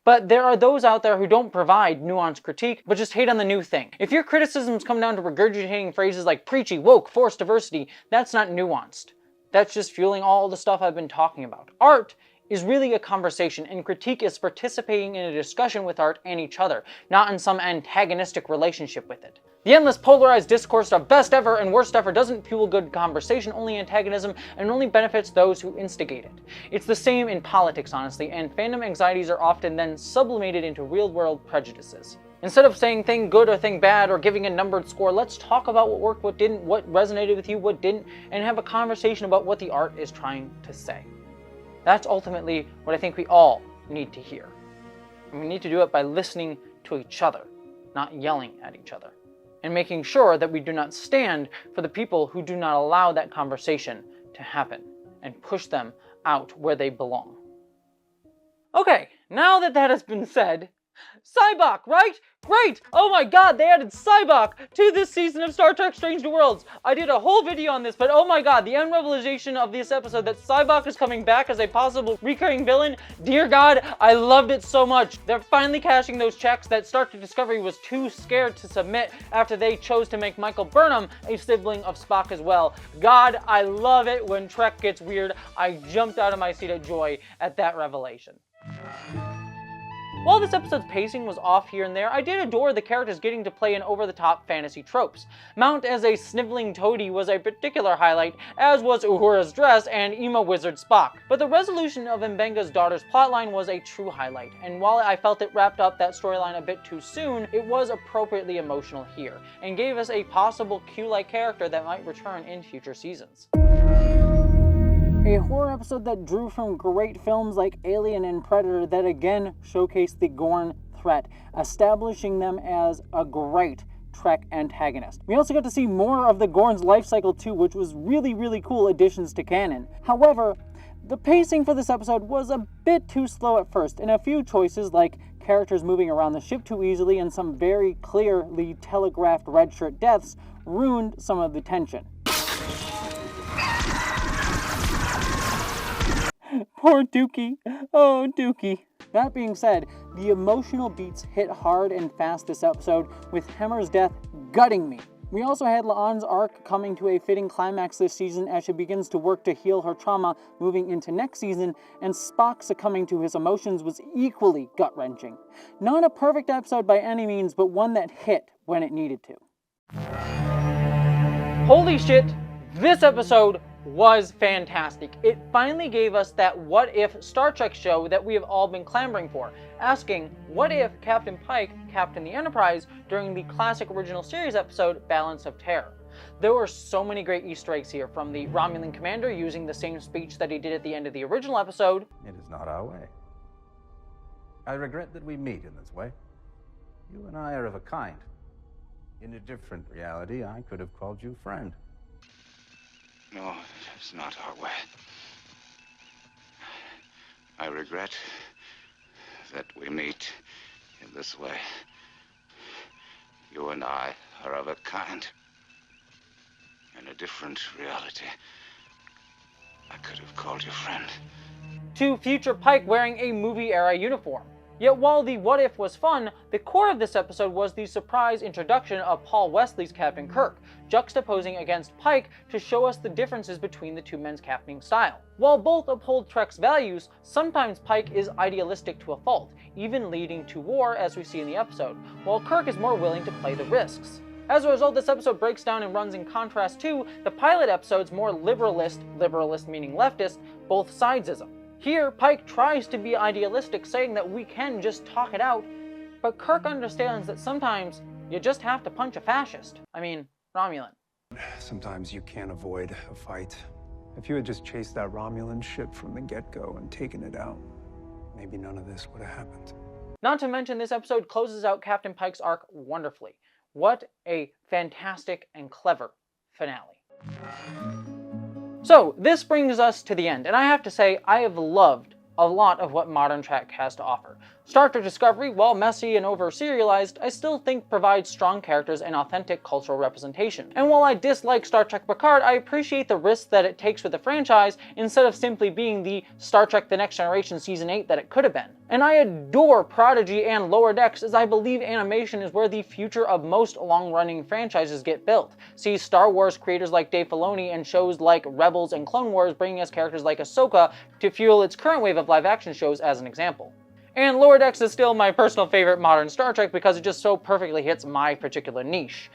But there are those out there who don't provide nuanced critique, but just hate on the new thing. If your criticisms come down to regurgitating phrases like preachy, woke, forced diversity, that's not nuanced. That's just fueling all the stuff I've been talking about. Art is really a conversation, and critique is participating in a discussion with art and each other, not in some antagonistic relationship with it. The endless polarized discourse of best ever and worst ever doesn't fuel good conversation, only antagonism, and only benefits those who instigate it. It's the same in politics, honestly, and fandom anxieties are often then sublimated into real-world prejudices. Instead of saying thing good or thing bad or giving a numbered score, let's talk about what worked, what didn't, what resonated with you, what didn't, and have a conversation about what the art is trying to say. That's ultimately what I think we all need to hear. And we need to do it by listening to each other, not yelling at each other. And making sure that we do not stand for the people who do not allow that conversation to happen and push them out where they belong. Okay, now that that has been said, Cybok, right? Great! Oh my god, they added Cybok to this season of Star Trek Strange New Worlds. I did a whole video on this, but oh my god, the end revelation of this episode that Cybok is coming back as a possible recurring villain, dear god, I loved it so much. They're finally cashing those checks that Star Trek Discovery was too scared to submit after they chose to make Michael Burnham a sibling of Spock as well. God, I love it when Trek gets weird. I jumped out of my seat of joy at that revelation. While this episode's pacing was off here and there, I did adore the characters getting to play in over-the-top fantasy tropes. Mount as a sniveling toady was a particular highlight, as was Uhura's dress and emo wizard Spock. But the resolution of Mbenga's daughter's plotline was a true highlight, and while I felt it wrapped up that storyline a bit too soon, it was appropriately emotional here, and gave us a possible Q-like character that might return in future seasons. A horror episode that drew from great films like Alien and Predator that again showcased the Gorn threat, establishing them as a great Trek antagonist. We also got to see more of the Gorn's life cycle too, which was really cool additions to canon. However, the pacing for this episode was a bit too slow at first, and a few choices like characters moving around the ship too easily and some very clearly telegraphed red shirt deaths ruined some of the tension. Poor Dookie. Oh, Dookie. That being said, the emotional beats hit hard and fast this episode, with Hemmer's death gutting me. We also had La'an's arc coming to a fitting climax this season as she begins to work to heal her trauma moving into next season, and Spock succumbing to his emotions was equally gut-wrenching. Not a perfect episode by any means, but one that hit when it needed to. Holy shit, this episode was fantastic. It finally gave us that what if Star Trek show that we have all been clamoring for, asking what if Captain Pike captained the Enterprise during the classic original series episode Balance of Terror. There were so many great Easter eggs here, from the Romulan commander using the same speech that he did at the end of the original episode. It is not our way. I regret that we meet in this way. You and I are of a kind. In a different reality, I could have called you friend. No, it's not our way. I regret that we meet in this way. You and I are of a kind. In a different reality, I could have called you friend. To future Pike wearing a movie-era uniform. Yet while the what if was fun, the core of this episode was the surprise introduction of Paul Wesley's Captain Kirk, juxtaposing against Pike to show us the differences between the two men's captaining style. While both uphold Trek's values, sometimes Pike is idealistic to a fault, even leading to war as we see in the episode, while Kirk is more willing to play the risks. As a result, this episode breaks down and runs in contrast to the pilot episode's more liberalist meaning leftist, both sidesism. Here, Pike tries to be idealistic, saying that we can just talk it out, but Kirk understands that sometimes you just have to punch a fascist. I mean, Romulan. Sometimes you can't avoid a fight. If you had just chased that Romulan ship from the get-go and taken it out, maybe none of this would have happened. Not to mention, this episode closes out Captain Pike's arc wonderfully. What a fantastic and clever finale. So, this brings us to the end, and I have to say, I have loved a lot of what modern Trek has to offer. Star Trek Discovery, while messy and over-serialized, I still think provides strong characters and authentic cultural representation. And while I dislike Star Trek Picard, I appreciate the risks that it takes with the franchise instead of simply being the Star Trek The Next Generation Season 8 that it could have been. And I adore Prodigy and Lower Decks, as I believe animation is where the future of most long-running franchises get built. See Star Wars creators like Dave Filoni and shows like Rebels and Clone Wars bringing us characters like Ahsoka to fuel its current wave of live-action shows as an example. And Lower Decks is still my personal favorite modern Star Trek because it just so perfectly hits my particular niche.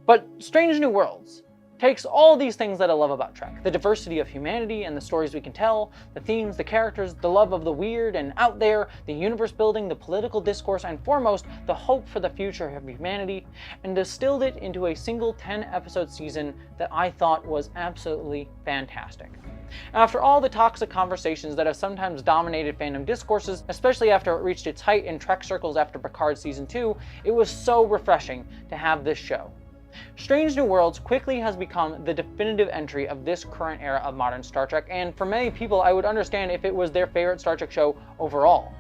But Strange New Worlds takes all these things that I love about Trek, the diversity of humanity and the stories we can tell, the themes, the characters, the love of the weird and out there, the universe building, the political discourse, and foremost, the hope for the future of humanity, and distilled it into a single 10-episode season that I thought was absolutely fantastic. After all the toxic conversations that have sometimes dominated fandom discourses, especially after it reached its height in Trek circles after Picard Season 2, it was so refreshing to have this show. Strange New Worlds quickly has become the definitive entry of this current era of modern Star Trek, and for many people I would understand if it was their favorite Star Trek show overall.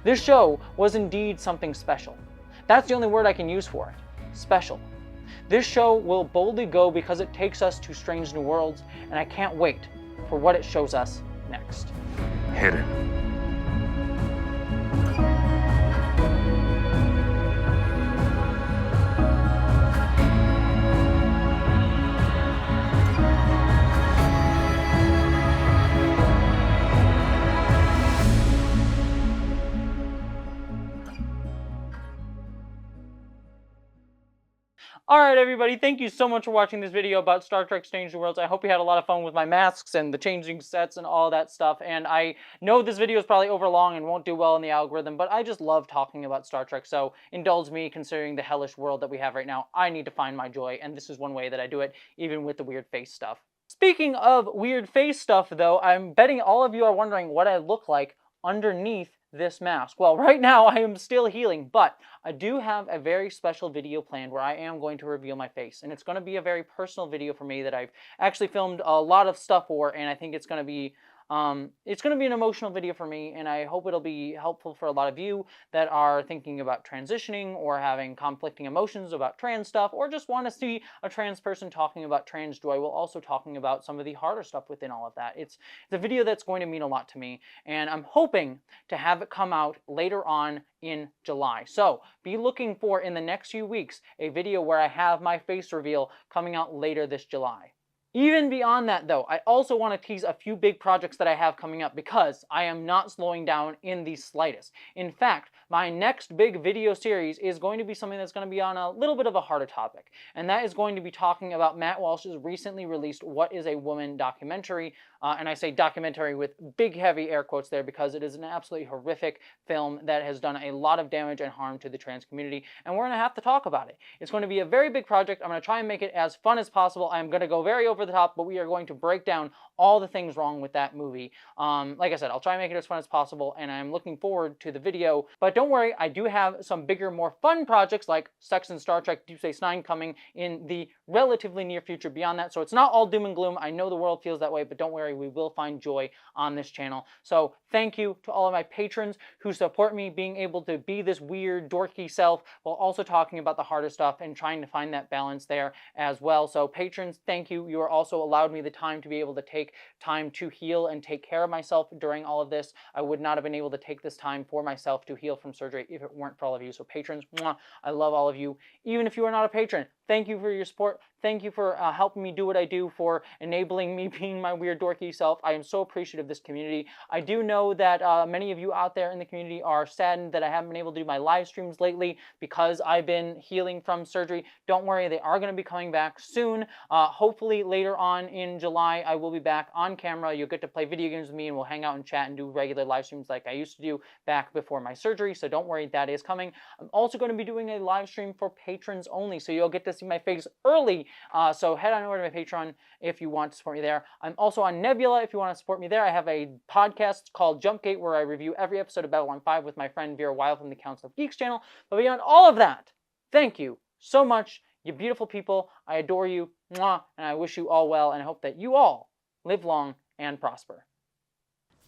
This show was indeed something special. That's the only word I can use for it. Special. This show will boldly go because it takes us to Strange New Worlds, and I can't wait for what it shows us next. Hidden. Alright everybody, thank you so much for watching this video about Star Trek Strange New Worlds. I hope you had a lot of fun with my masks and the changing sets and all that stuff. And I know this video is probably overlong and won't do well in the algorithm, but I just love talking about Star Trek, so indulge me considering the hellish world that we have right now. I need to find my joy, and this is one way that I do it, even with the weird face stuff. Speaking of weird face stuff though, I'm betting all of you are wondering what I look like underneath this mask? Well, right now I am still healing, but I do have a very special video planned where I am going to reveal my face, and it's going to be a very personal video for me that I've actually filmed a lot of stuff for, and I think it's going to be an emotional video for me, and I hope it'll be helpful for a lot of you that are thinking about transitioning or having conflicting emotions about trans stuff, or just want to see a trans person talking about trans joy while also talking about some of the harder stuff within all of that. It's a video that's going to mean a lot to me, and I'm hoping to have it come out later on in July. So be looking for, in the next few weeks, a video where I have my face reveal coming out later this July. Even beyond that, though, I also want to tease a few big projects that I have coming up, because I am not slowing down in the slightest. In fact, my next big video series is going to be something that's going to be on a little bit of a harder topic, and that is going to be talking about Matt Walsh's recently released What is a Woman documentary, and I say documentary with big heavy air quotes there because it is an absolutely horrific film that has done a lot of damage and harm to the trans community, and we're going to have to talk about it. It's going to be a very big project. I'm going to try and make it as fun as possible. I'm going to go very over the top, but we are going to break down all the things wrong with that movie. Like I said, I'll try and make it as fun as possible, and I'm looking forward to the video. But don't worry, I do have some bigger, more fun projects like Sex and Star Trek Deep Space Nine coming in the relatively near future beyond that. So it's not all doom and gloom. I know the world feels that way, but don't worry, we will find joy on this channel. So thank you to all of my patrons who support me being able to be this weird, dorky self while also talking about the harder stuff and trying to find that balance there as well. So patrons, thank you. You are also allowed me the time to be able to take time to heal and take care of myself during all of this. I would not have been able to take this time for myself to heal from surgery if it weren't for all of you. So patrons, mwah, I love all of you. Even if you are not a patron, thank you for your support. Thank you for helping me do what I do, for enabling me being my weird dorky self. I am so appreciative of this community. I do know that many of you out there in the community are saddened that I haven't been able to do my live streams lately because I've been healing from surgery. Don't worry, they are going to be coming back soon. Hopefully later on in July, I will be back on camera. You'll get to play video games with me, and we'll hang out and chat and do regular live streams like I used to do back before my surgery. So don't worry, that is coming. I'm also going to be doing a live stream for patrons only, so you'll get to see my face early. So head on over to my Patreon if you want to support me there. I'm also on Nebula if you want to support me there. I have a podcast called Jumpgate where I review every episode of Babylon 5 with my friend Vera Wild from the Council of Geeks channel. But beyond all of that, thank you so much, you beautiful people. I adore you, mwah, and I wish you all well, and I hope that you all live long and prosper.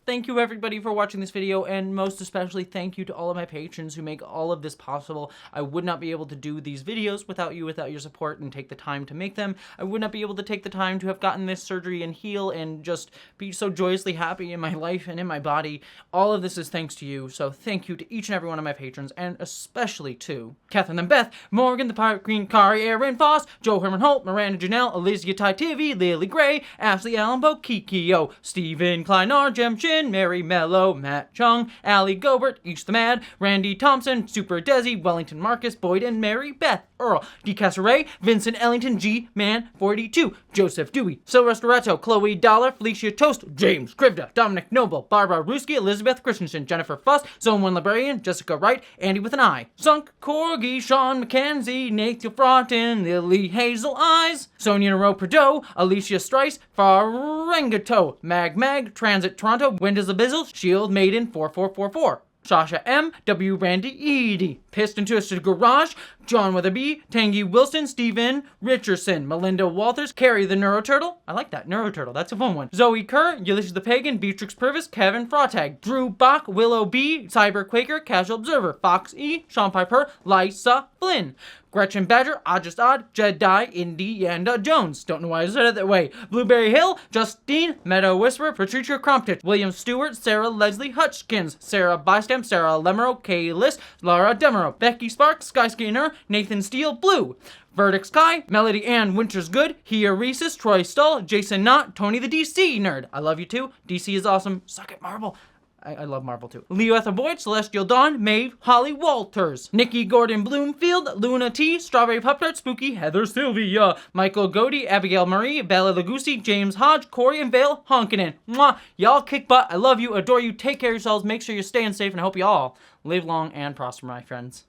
Thank you everybody for watching this video, and most especially thank you to all of my patrons who make all of this possible. I would not be able to do these videos without you, without your support, and take the time to make them. I would not be able to take the time to have gotten this surgery and heal and just be so joyously happy in my life and in my body. All of this is thanks to you, so thank you to each and every one of my patrons, and especially to Catherine and Beth, Morgan, the Pirate Queen, Kari, Aaron Foss, Joe Herman Holt, Miranda Janelle, Elysia Titivy, Lily Gray, Ashley Allenbo, Kikio, Stephen Kleinar, Jem Chin, Mary Mello, Matt Chung, Allie Gobert, Each the Mad, Randy Thompson, Super Desi, Wellington Marcus, Boyd and Mary Beth, Earl, D. Cassaray, Vincent Ellington, G. Man 42, Joseph Dewey, Sylvester Ratto, Chloe Dollar, Felicia Toast, James Krivda, Dominic Noble, Barbara Ruski, Elizabeth Christensen, Jennifer Fuss, Zone 1 Librarian, Jessica Wright, Andy with an I, Sunk, Corgi, Sean McKenzie, Nathan Fraughton, Lily Hazel Eyes, Sonia Nero Perdeau, Alicia Strice, Farangato, Mag, Transit Toronto, Wendy's Abyssal, Shield Maiden 4444. Sasha M, W Randy Edie, Pissed and Twisted Garage, John Weatherby, Tangy Wilson, Stephen Richardson, Melinda Walters, Carrie the Neuroturtle, I like that, Neuroturtle, that's a fun one, Zoe Kerr, Ulysses the Pagan, Beatrix Purvis, Kevin Frotag, Drew Bach, Willow B, Cyber Quaker, Casual Observer, Fox E, Sean Piper, Lysa Flynn, Gretchen Badger, Just Odd, Jedi, Indiana Jones, don't know why I said it that way, Blueberry Hill, Justine, Meadow Whisperer, Patricia Cromptich, William Stewart, Sarah Leslie Hutchkins, Sarah Bystamp, Sarah Lemero, Kay List, Laura Demeraux, Becky Sparks, Skyscanner, Nathan Steele, Blue, Verdict Sky, Melody Ann Winters Good, Hieresis, Troy Stull, Jason Knott, Tony the DC Nerd. I love you too. DC is awesome. Suck it, Marvel. I love Marvel too. Leo Ethel Boyd, Celestial Dawn, Maeve, Holly Walters, Nikki Gordon Bloomfield, Luna T, Strawberry Pup Tart, Spooky, Heather Sylvia, Michael Godey, Abigail Marie, Bella Lugosi, James Hodge, Corey and Vale Honkinen. Mwah! Y'all kick butt. I love you, adore you, take care of yourselves, make sure you're staying safe, and I hope you all live long and prosper, my friends.